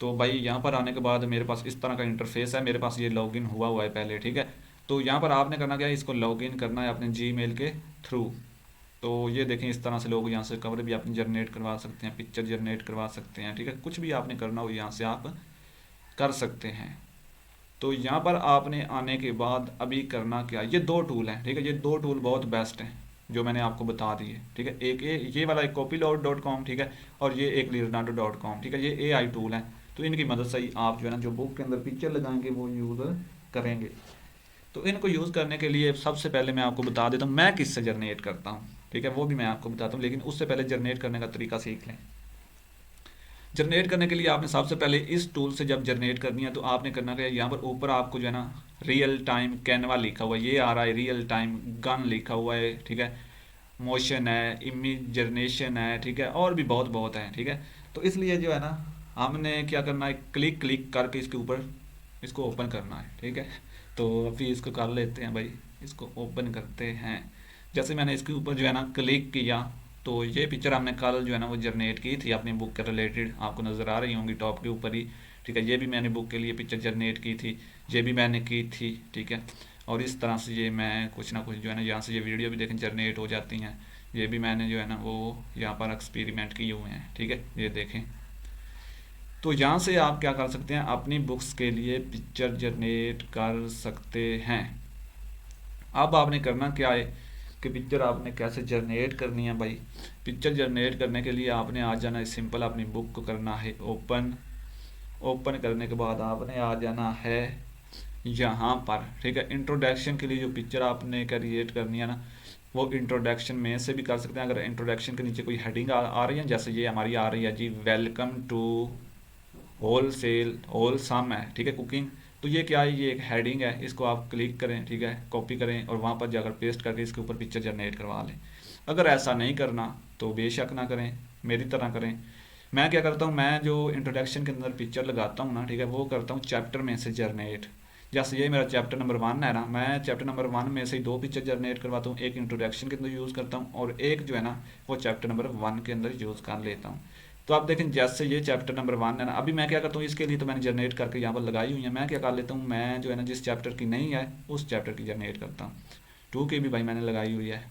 [SPEAKER 1] तो भाई यहाँ पर आने के बाद मेरे पास इस तरह का इंटरफेस है, मेरे पास ये लॉगिन हुआ है पहले, ठीक है। तो यहाँ पर आपने करना क्या है, इसको लॉगिन करना है अपने जीमेल के थ्रू। तो ये देखें इस तरह से लोग यहाँ से कवर भी आपने जनरेट करवा सकते हैं, पिक्चर जनरेट करवा सकते हैं, ठीक है। कुछ भी आपने करना हो यहाँ से आप कर सकते हैं। तो यहाँ पर आपने आने के बाद अभी करना क्या, ये दो टूल हैं, ठीक है। ये दो टूल बहुत बेस्ट हैं जो मैंने आपको बता दिए, ठीक है। एक ये वाला एक copilot.com, ठीक है, और ये एक leonardo.com, ठीक है। ये AI टूल है, तो इनकी मदद से ही आप जो है ना जो बुक के अंदर पिक्चर लगाएंगे वो यूज़ करेंगे। तो इनको यूज़ करने के लिए सबसे पहले मैं आपको बता देता हूँ मैं किससे जनरेट करता हूँ, ठीक है, वो भी मैं आपको बताता हूँ। लेकिन उससे पहले जनरेट करने का तरीका सीख लें। जनरेट करने के लिए आपने सबसे पहले इस टूल से जब जनरेट करनी है तो आपने करना क्या है, यहाँ पर ऊपर आपको जो है ना रियल टाइम कैनवा लिखा हुआ है, ये आ रहा है, रियल टाइम गन लिखा हुआ है, ठीक है, मोशन है, इमेज जनरेशन है, ठीक है, और भी बहुत बहुत है, ठीक है। तो इसलिए जो है ना हमने क्या करना है, क्लिक क्लिक करके इसके ऊपर इसको ओपन करना है, ठीक है। तो अभी इसको कर लेते हैं भाई, इसको ओपन करते हैं। जैसे मैंने इसके ऊपर जो है ना क्लिक किया तो ये पिक्चर हमने कल जो है ना वो जनरेट की थी अपनी बुक के रिलेटेड, आपको नज़र आ रही होंगी टॉप के ऊपर ही, ठीक है। ये भी मैंने बुक के लिए पिक्चर जनरेट की थी, ये भी मैंने की थी, ठीक है। और इस तरह से ये मैं कुछ ना कुछ जो है ना यहाँ से ये वीडियो भी देखें जनरेट हो जाती हैं, ये भी मैंने जो है ना वो यहाँ पर एक्सपेरिमेंट किए हुए हैं, ठीक है, ये देखें। तो यहाँ से आप क्या कर सकते हैं, अपनी बुक्स के लिए पिक्चर जनरेट कर सकते हैं। अब आपने करना क्या है कि पिक्चर आपने कैसे जनरेट करनी है भाई। पिक्चर जनरेट करने के लिए आपने आ जाना है, सिंपल अपनी बुक को करना है ओपन। ओपन करने के बाद आपने आ जाना है यहाँ पर, ठीक है। इंट्रोडक्शन के लिए जो पिक्चर आपने क्रिएट करनी है ना वो इंट्रोडक्शन में से भी कर सकते हैं। अगर इंट्रोडक्शन के नीचे कोई हेडिंग आ रही है, जैसे ये हमारी आ रही है जी वेलकम टू होल सम है, ठीक है, कुकिंग, तो ये क्या है, ये एक हेडिंग है, इसको आप क्लिक करें, ठीक है, कॉपी करें और वहाँ पर जाकर पेस्ट करके इसके ऊपर पिक्चर जनरेट करवा लें। अगर ऐसा नहीं करना तो बेशक ना करें, मेरी तरह करें। मैं क्या करता हूँ, मैं जो इंट्रोडक्शन के अंदर पिक्चर लगाता हूँ ना, ठीक है, वो करता हूँ चैप्टर में से जनरेट। जैसे ये मेरा चैप्टर नंबर 1 है ना, मैं चैप्टर नंबर 1 में से ही 2 पिक्चर जनरेट करवाता हूँ, एक इंट्रोडक्शन के अंदर यूज़ करता हूँ और एक जो है ना वो चैप्टर नंबर 1 के अंदर यूज़ कर लेता हूँ। तो आप देखें जैसे ये चैप्टर नंबर 1 है ना, अभी मैं क्या करता हूँ, इसके लिए तो मैंने जनरेट करके यहाँ पर लगाई हुई है। मैं क्या कर लेता हूँ, मैं जो है ना जिस चैप्टर की नहीं है उस चैप्टर की जनरेट करता हूँ। 2 की भी भाई मैंने लगाई हुई है,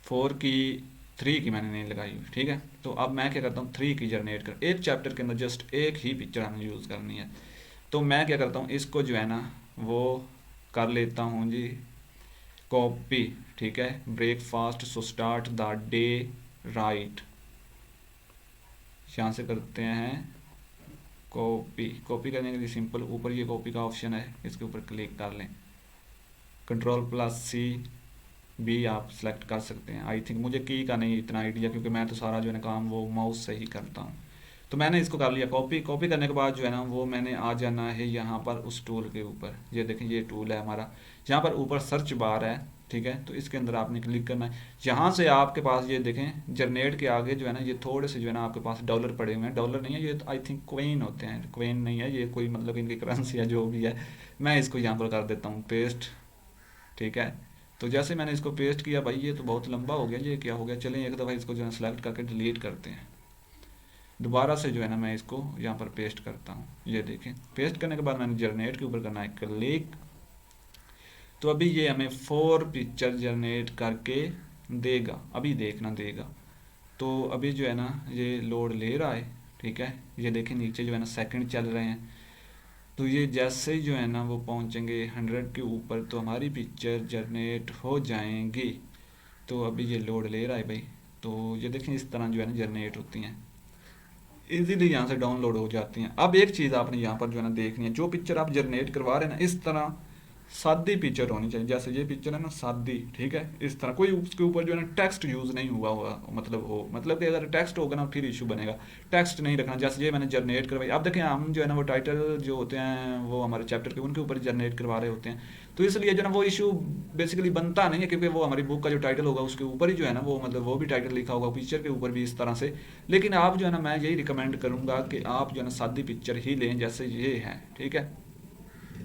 [SPEAKER 1] 4 की, 3 की मैंने नहीं लगाई हुई, ठीक है। तो अब मैं क्या करता हूँ, 3 की जनरेट कर, एक चैप्टर के अंदर जस्ट एक ही पिक्चर हमें यूज़ करनी है। तो मैं क्या करता हूँ, इसको जो है ना वो कर लेता हूँ जी कॉपी, ठीक है, breakfast so start the day right, यहाँ से करते हैं कॉपी। कॉपी करने के लिए सिंपल ऊपर ये कॉपी का ऑप्शन है, इसके ऊपर क्लिक कर लें, Ctrl+C भी आप सेलेक्ट कर सकते हैं। आई थिंक मुझे की का नहीं इतना आइडिया, क्योंकि मैं तो सारा जो है ना काम वो माउस से ही करता हूँ। तो मैंने इसको कर लिया कॉपी। कॉपी करने के बाद जो है ना वो मैंने आ जाना है यहाँ पर उस टूल के ऊपर। ये देखें ये टूल है हमारा, यहाँ पर ऊपर सर्च बार है, ठीक है। तो इसके अंदर आपने क्लिक करना है। यहाँ से आपके पास ये देखें जनरेट के आगे जो है ना ये थोड़े से जो है ना आपके पास डॉलर पड़े हुए हैं। डॉलर नहीं है ये, तो आई थिंक क्वेन होते हैं, क्वेन नहीं है ये, कोई मतलब इनकी करेंसी है जो भी है। मैं इसको यहाँ पर कर देता हूँ पेस्ट, ठीक है। तो जैसे मैंने इसको पेस्ट किया, भाई ये तो बहुत लंबा हो गया, ये क्या हो गया। चलें एक दफ़ा इसको जो है सेलेक्ट करके डिलीट करते हैं। दोबारा से जो है ना मैं इसको यहाँ पर पेस्ट करता हूँ। ये देखें पेस्ट करने के बाद मैंने जनरेट के ऊपर करना है क्लिक। तो अभी ये हमें 4 पिक्चर जनरेट करके देगा, अभी देखना देगा। तो अभी जो है ना ये लोड ले रहा है, ठीक है। ये देखें नीचे जो है ना सेकंड चल रहे हैं। तो ये जैसे ही जो है ना वो पहुंचेंगे 100 के ऊपर तो हमारी पिक्चर जनरेट हो जाएंगी। तो अभी ये लोड ले रहा है भाई। तो ये देखें इस तरह जो है ना जनरेट होती हैं, इजीली यहाँ से डाउनलोड हो जाती हैं। अब एक चीज़ आपने यहाँ पर जो है ना देखनी है, जो पिक्चर आप जनरेट करवा रहे हैं ना, इस तरह सादी पिक्चर होनी चाहिए। जैसे ये पिक्चर है ना सादी, ठीक है, इस तरह कोई उसके ऊपर जो है ना टेक्स्ट यूज़ नहीं हुआ हुआ, मतलब हो, मतलब कि अगर टेक्स्ट होगा ना फिर इशू बनेगा। टेक्स्ट नहीं रखना। जैसे ये मैंने जनरेट करवाई, अब देखें हम जो है ना वो टाइटल जो होते हैं वो हमारे चैप्टर के उनके ऊपर जनरेट करवा रहे होते हैं। तो इसलिए जो है ना वो इशू बेसिकली बनता नहीं है, क्योंकि वो हमारी बुक का जो टाइटल होगा उसके ऊपर ही जो है ना वो मतलब वो भी टाइटल लिखा होगा, पिक्चर के ऊपर भी इस तरह से। लेकिन आप जो है ना मैं यही रिकमेंड करूँगा कि आप जो है ना सादी पिक्चर ही लें जैसे ये है, ठीक है।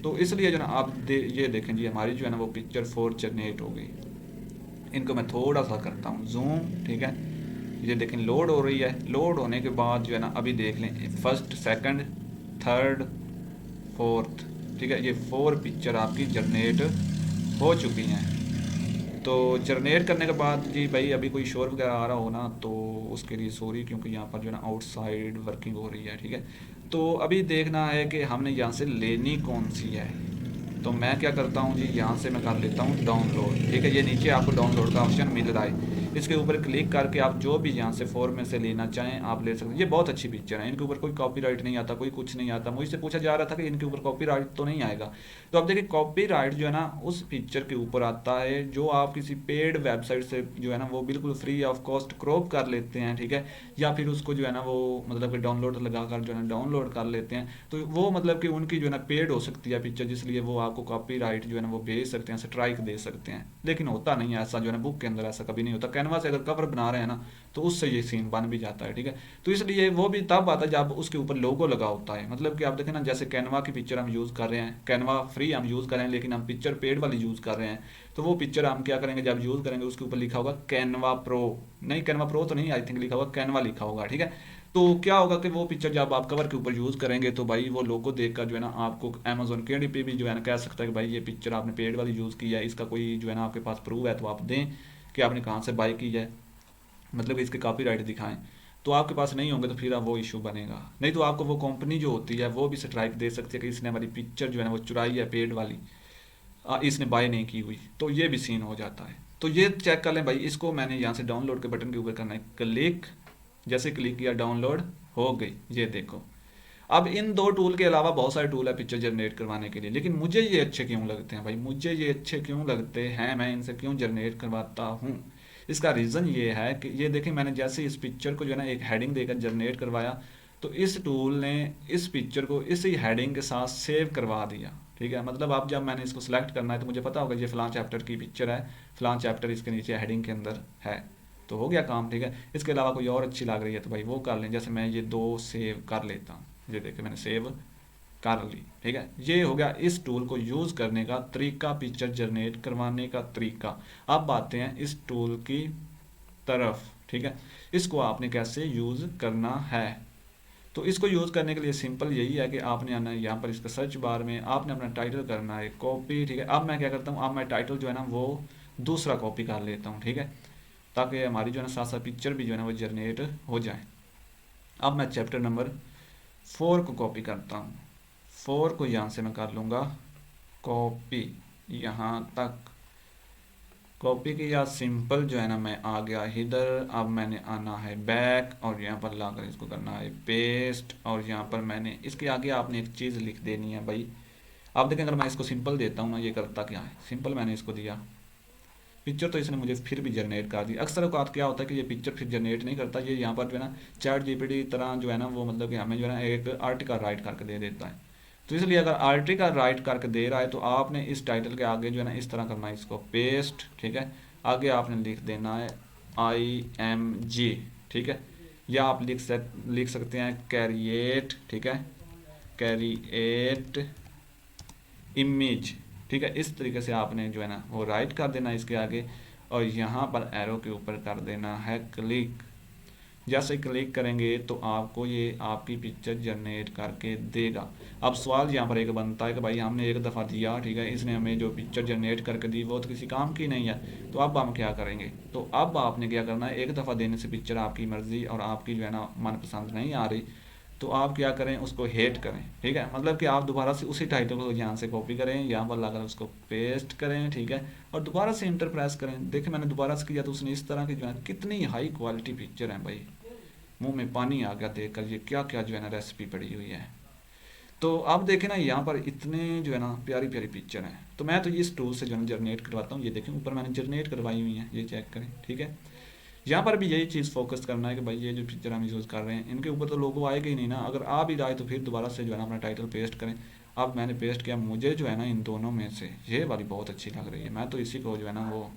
[SPEAKER 1] तो इसलिए जो ना आप ये देखें जी हमारी जो है ना वो पिक्चर 4 जनरेट हो गई। इनको मैं थोड़ा सा करता हूँ जूम, ठीक है। ये देखें लोड हो रही है। लोड होने के बाद जो है ना अभी देख लें फर्स्ट, सेकंड, थर्ड, फोर्थ, ठीक है, ये 4 पिक्चर आपकी जनरेट हो चुकी हैं। तो जनरेट करने के बाद जी भाई अभी कोई शोर वगैरह आ रहा हो ना तो उसके लिए सॉरी, क्योंकि यहाँ पर जो है ना आउटसाइड वर्किंग हो रही है, ठीक है। तो अभी देखना है कि हमने यहाँ से लेनी कौन सी है। तो मैं क्या करता हूँ जी, यहाँ से मैं कर लेता हूँ डाउनलोड, ठीक है। ये नीचे आपको डाउनलोड का ऑप्शन मिल रहा है, इसके ऊपर क्लिक करके आप जो भी यहाँ से 4 में से लेना चाहें आप ले सकते हैं। ये बहुत अच्छी पिक्चर है, इनके ऊपर कोई कॉपीराइट नहीं आता, कोई कुछ नहीं आता। मुझसे पूछा जा रहा था कि इनके ऊपर कॉपीराइट तो नहीं आएगा। तो आप देखिए कॉपीराइट जो है ना उस पिक्चर के ऊपर आता है जो आप किसी पेड वेबसाइट से जो है ना वो बिल्कुल फ्री ऑफ कॉस्ट क्रॉप कर लेते हैं, ठीक है। या फिर उसको जो है ना वो मतलब कि डाउनलोड लगा कर जो है ना डाउनलोड कर लेते हैं। तो वो मतलब कि उनकी जो है ना पेड हो सकती है पिक्चर, जिसलिए वो आपको कॉपीराइट जो है ना वो भेज सकते हैं, स्ट्राइक दे सकते हैं। लेकिन होता नहीं है ऐसा, जो है ना बुक के अंदर ऐसा कभी नहीं होता। कैनवा से अगर कवर बना रहे हैं ना तो उससे ये सीन बन भी जाता है, ठीक है। तो इसलिए वो भी तब आता है जब उसके ऊपर लोगो लगा होता है। मतलब कि आप देखें ना जैसे कैनवा की पिक्चर हम यूज़ कर रहे हैं, कैनवा फ्री हम यूज़ कर रहे हैं लेकिन हम पिक्चर पेड वाली यूज़ कर रहे हैं। तो वो पिक्चर हम क्या करेंगे, जब यूज़ करेंगे उसके ऊपर लिखा होगा कैनवा प्रो, नहीं कैनवा प्रो तो नहीं, आई थिंक लिखा होगा कैनवा लिखा होगा, ठीक है। तो क्या होगा कि वो पिक्चर जब आप कवर के ऊपर यूज़ करेंगे तो भाई वो लोगो देखकर जो है ना आपको अमेजोन के पे भी जो है ना कह सकता है कि भाई ये पिक्चर आपने पेड वाली यूज़ की है, इसका कोई जो है ना आपके पास प्रूफ है तो आप दें कि आपने कहाँ से बाय की है, मतलब इसके कॉपीराइट दिखाएं। तो आपके पास नहीं होंगे तो फिर आप वो इशू बनेगा। नहीं तो आपको वो कंपनी जो होती है वो भी स्ट्राइक दे सकती है कि इसने हमारी पिक्चर जो है ना वो चुराई है पेड वाली, इसने बाय नहीं की हुई। तो ये भी सीन हो जाता है। तो ये चेक कर लें भाई। इसको मैंने यहाँ से डाउनलोड के बटन के ऊपर करना है क्लिक, जैसे क्लिक किया डाउनलोड हो गई, ये देखो। अब इन 2 टूल के अलावा बहुत सारे टूल है पिक्चर जनरेट करवाने के लिए, लेकिन मुझे ये अच्छे क्यों लगते हैं भाई, मुझे ये अच्छे क्यों लगते हैं, मैं इनसे क्यों जनरेट करवाता हूँ। इसका रीज़न ये है कि ये देखें मैंने जैसे इस पिक्चर को जो है ना एक हेडिंग देकर जनरेट करवाया तो इस टूल ने इस पिक्चर को इसी हेडिंग के साथ सेव करवा दिया, ठीक है। मतलब अब जब मैंने इसको सिलेक्ट करना है तो मुझे पता होगा ये फ़लाँ चैप्टर की पिक्चर है, फ़लाँ चैप्टर इसके नीचे हेडिंग के अंदर है। तो हो गया काम, ठीक है। इसके अलावा कोई और अच्छी लग रही है तो भाई वो कर लें, जैसे मैं ये 2 सेव कर लेता हूँ, ये देखिए मैंने सेव कर ली, ठीक है। ये हो गया इस टूल को यूज़ करने का तरीका, पिक्चर जनरेट करवाने का तरीका। अब आते हैं इस टूल की तरफ, ठीक है। इसको आपने कैसे यूज़ करना है, तो इसको यूज़ करने के लिए सिंपल यही है कि आपने आना है यहाँ पर इसका सर्च बार में, आपने अपना टाइटल करना है कॉपी, ठीक है। अब मैं क्या करता हूँ, अब मैं टाइटल जो है ना वो दूसरा कॉपी कर लेता हूँ, ठीक है, ताकि हमारी जो है ना साथ साथ पिक्चर भी जो है ना वो जनरेट हो जाए। अब मैं चैप्टर नंबर 4 को कॉपी करता हूँ, 4 को यहाँ से मैं कर लूँगा कॉपी, यहाँ तक कॉपी किया, सिंपल जो है ना मैं आ गया इधर। अब मैंने आना है बैक और यहाँ पर लाकर इसको करना है पेस्ट, और यहाँ पर मैंने इसके आगे आपने एक चीज़ लिख देनी है भाई। आप देखें अगर मैं इसको सिंपल देता हूँ ना, ये करता क्या है, सिंपल मैंने इसको दिया पिक्चर तो इसने मुझे फिर भी जनरेट कर दी। अक्सर औकात क्या होता है कि ये पिक्चर फिर जनरेट नहीं करता, ये यहाँ पर जो है ना चैट जीपीटी तरह जो है ना वो मतलब कि हमें जो है ना एक आर्टिकल राइट करके दे देता है। तो इसलिए अगर आर्टिकल राइट करके दे रहा है तो आपने इस टाइटल के आगे जो है ना इस तरह करना है, इसको पेस्ट, ठीक है। आगे आपने लिख देना है IMG, ठीक है, या आप लिख सकते हैं कैरिएट, ठीक है, कैरिएट इमेज, ठीक है। इस तरीके से आपने जो है ना वो राइट कर देना इसके आगे, और यहाँ पर एरो के ऊपर कर देना है क्लिक। जैसे क्लिक करेंगे तो आपको ये आपकी पिक्चर जनरेट करके देगा। अब सवाल यहाँ पर एक बनता है कि भाई हमने एक दफ़ा दिया, ठीक है, इसने हमें जो पिक्चर जनरेट करके दी वो तो किसी काम की नहीं है, तो अब हम क्या करेंगे, तो अब आपने क्या करना है, एक दफ़ा देने से पिक्चर आपकी मर्ज़ी और आपकी जो है ना मनपसंद नहीं आ रही, तो आप क्या करें, उसको हेट करें, ठीक है। मतलब कि आप दोबारा से उसी टाइटल को यहाँ से कॉपी करें, यहाँ पर लाकर उसको पेस्ट करें, ठीक है, और दोबारा से इंटर प्रेस करें। देखिए मैंने दोबारा से किया तो उसने इस तरह की जो है कितनी हाई क्वालिटी पिक्चर है भाई, मुंह में पानी आ गया देख कर, ये क्या क्या जो है ना रेसिपी पड़ी हुई है। तो आप देखें ना यहाँ पर इतने जो है ना प्यारी प्यारी पिक्चर हैं। तो मैं तो इस टूल से जो है जनरेट करवाता हूँ, ये देखें ऊपर मैंने जनरेट करवाई हुई है, ये चेक करें, ठीक है। यहाँ पर भी यही चीज़ फोकस करना है कि भाई ये जो पिक्चर हम यूज़ कर रहे हैं इनके ऊपर तो लोगो आएगा ही नहीं ना, अगर आ भी रहा है तो फिर दोबारा से जो है ना अपना टाइटल पेस्ट करें। अब मैंने पेस्ट किया, मुझे जो है ना इन दोनों में से ये वाली बहुत अच्छी लग रही है, मैं तो इसी को जो है ना वो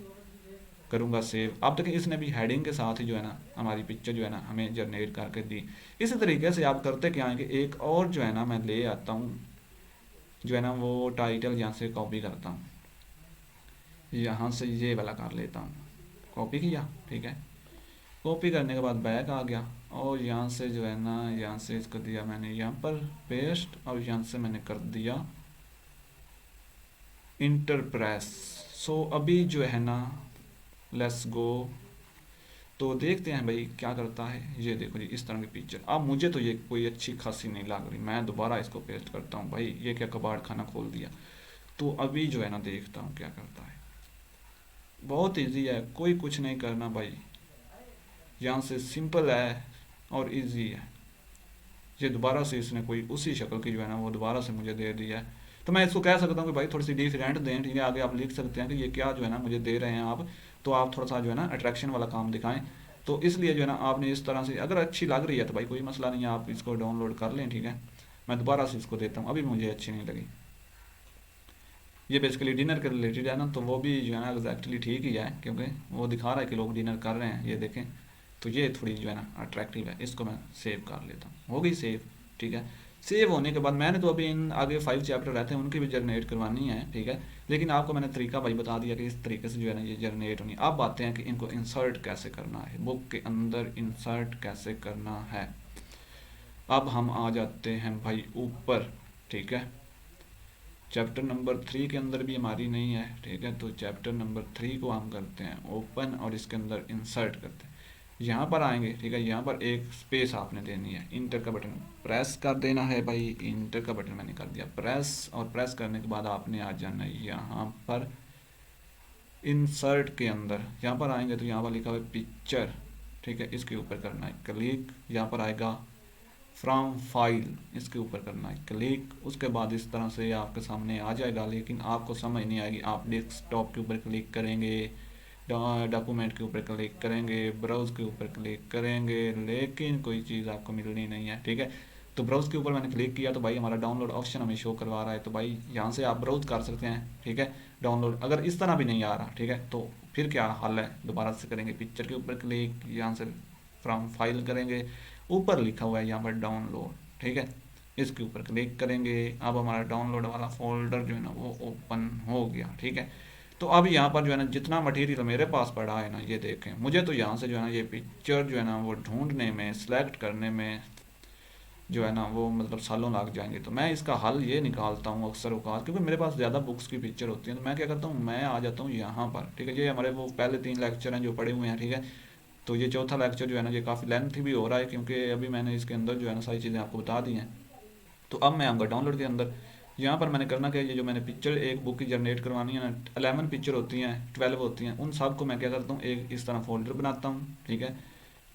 [SPEAKER 1] करूँगा सेव। अब तक इसने भी हेडिंग के साथ ही जो है ना हमारी पिक्चर जो है ना हमें जनरेट करके दी। इसी तरीके से आप करते क्या है कि एक और जो है ना मैं ले आता हूँ, जो है ना वो टाइटल यहाँ से कॉपी करता हूँ, यहाँ से ये वाला कर लेता हूँ, कॉपी किया, ठीक है। कॉपी करने के बाद बैक आ गया और यहाँ से जो है ना यहाँ से इसको दिया मैंने यहाँ पर पेस्ट, और यहाँ से मैंने कर दिया इंटर प्रेस। सो अभी जो है ना लेट्स गो, तो देखते हैं भाई क्या करता है। ये देखो जी इस तरह की पिक्चर, अब मुझे तो ये कोई अच्छी खासी नहीं लग रही, मैं दोबारा इसको पेस्ट करता हूँ। भाई ये क्या कबाड़ खाना खोल दिया। तो अभी जो है ना देखता हूँ क्या करता है। बहुत इजी है, कोई कुछ नहीं करना भाई, यहाँ से सिंपल है और इजी है। ये दोबारा से इसने कोई उसी शक्ल की जो है ना वो दोबारा से मुझे दे दिया है। तो मैं इसको कह सकता हूँ कि भाई थोड़ी सी डिफरेंट दें, ठीक है। आगे आप लिख सकते हैं कि ये क्या जो है ना मुझे दे रहे हैं आप, तो आप थोड़ा सा जो है ना अट्रैक्शन वाला काम दिखाएं। तो इसलिए जो है ना आपने इस तरह से, अगर अच्छी लग रही है तो भाई कोई मसला नहीं है, आप इसको डाउनलोड कर लें, ठीक है। मैं दोबारा से इसको देता हूँ, अभी मुझे अच्छी नहीं लगी। ये बेसिकली डिनर के रिलेटेड है ना, तो वो भी जो है ना एग्जैक्टली ठीक ही है, क्योंकि वो दिखा रहा है कि लोग डिनर कर रहे हैं, ये देखें। तो ये थोड़ी जो है ना अट्रैक्टिव है, इसको मैं सेव कर लेता हूँ। हो गई सेव, ठीक है। सेव होने के बाद मैंने तो अभी इन आगे 5 चैप्टर रहते हैं उनकी भी जनरेट करवानी है, ठीक है। लेकिन आपको मैंने तरीका भाई बता दिया कि इस तरीके से जो है ना ये जनरेट होनी है। अब बातें हैं कि इनको इंसर्ट कैसे करना है, बुक के अंदर इंसर्ट कैसे करना है। अब हम आ जाते हैं भाई ऊपर, ठीक है। चैप्टर नंबर 3 के अंदर भी हमारी नहीं है, ठीक है। तो चैप्टर नंबर 3 को हम करते हैं ओपन और इसके अंदर इंसर्ट करते हैं। यहाँ पर आएंगे, ठीक है। यहाँ पर एक स्पेस आपने देनी है, इंटर का बटन प्रेस कर देना है भाई। इंटर का बटन मैंने कर दिया प्रेस, और प्रेस करने के बाद आपने आ जाना है यहाँ पर इंसर्ट के अंदर। यहाँ पर आएंगे तो यहाँ पर लिखा हुआ है पिक्चर, ठीक है। इसके ऊपर करना है क्लिक, यहाँ पर आएगा फ्रॉम फाइल, इसके ऊपर करना है क्लिक। उसके बाद इस तरह से आपके सामने आ जाएगा, लेकिन आपको समझ नहीं आएगी। आप डेस्कटॉप के ऊपर क्लिक करेंगे, डॉक्यूमेंट के ऊपर क्लिक करेंगे, ब्राउज के ऊपर क्लिक करेंगे, लेकिन कोई चीज़ आपको मिलनी नहीं है, ठीक है। तो ब्राउज़ के ऊपर मैंने क्लिक किया तो भाई हमारा डाउनलोड ऑप्शन हमें शो करवा रहा है। तो भाई यहाँ से आप ब्राउज़ कर सकते हैं, ठीक है, डाउनलोड। अगर इस तरह भी नहीं आ रहा, ठीक है, तो फिर क्या हल है, दोबारा से करेंगे पिक्चर के ऊपर क्लिक, यहाँ से फ्रॉम फाइल करेंगे, ऊपर लिखा हुआ है यहाँ पर डाउनलोड, ठीक है, इसके ऊपर क्लिक करेंगे। अब हमारा डाउनलोड वाला फोल्डर जो है ना वो ओपन हो गया, ठीक है। तो अब यहाँ पर जो है ना जितना मटेरियल मेरे पास पड़ा है ना, ये देखें, मुझे तो यहाँ से जो है ना ये पिक्चर जो है ना वो ढूंढने में, सिलेक्ट करने में जो है ना वो मतलब सालों लग जाएंगे। तो मैं इसका हल ये निकालता हूँ अक्सर औकात, क्योंकि मेरे पास ज़्यादा बुक्स की पिक्चर होती हैं, तो मैं क्या करता हूँ, मैं आ जाता हूँ यहाँ पर, ठीक है। ये हमारे वो पहले 3 लेक्चर हैं जो पड़े हुए हैं, ठीक है। तो ये चौथा लेक्चर जो है ना ये काफ़ी लेंथी भी हो रहा है, क्योंकि अभी मैंने इसके अंदर जो है ना सारी चीज़ें आपको बता दी हैं। तो अब मैं आऊँगा डाउनलोड के अंदर। यहाँ पर मैंने करना क्या है, ये जो मैंने पिक्चर एक बुक की जनरेट करवानी है ना, 11 पिक्चर होती हैं, 12 होती हैं, उन सब को मैं क्या करता हूँ, एक इस तरह फोल्डर बनाता हूँ, ठीक है।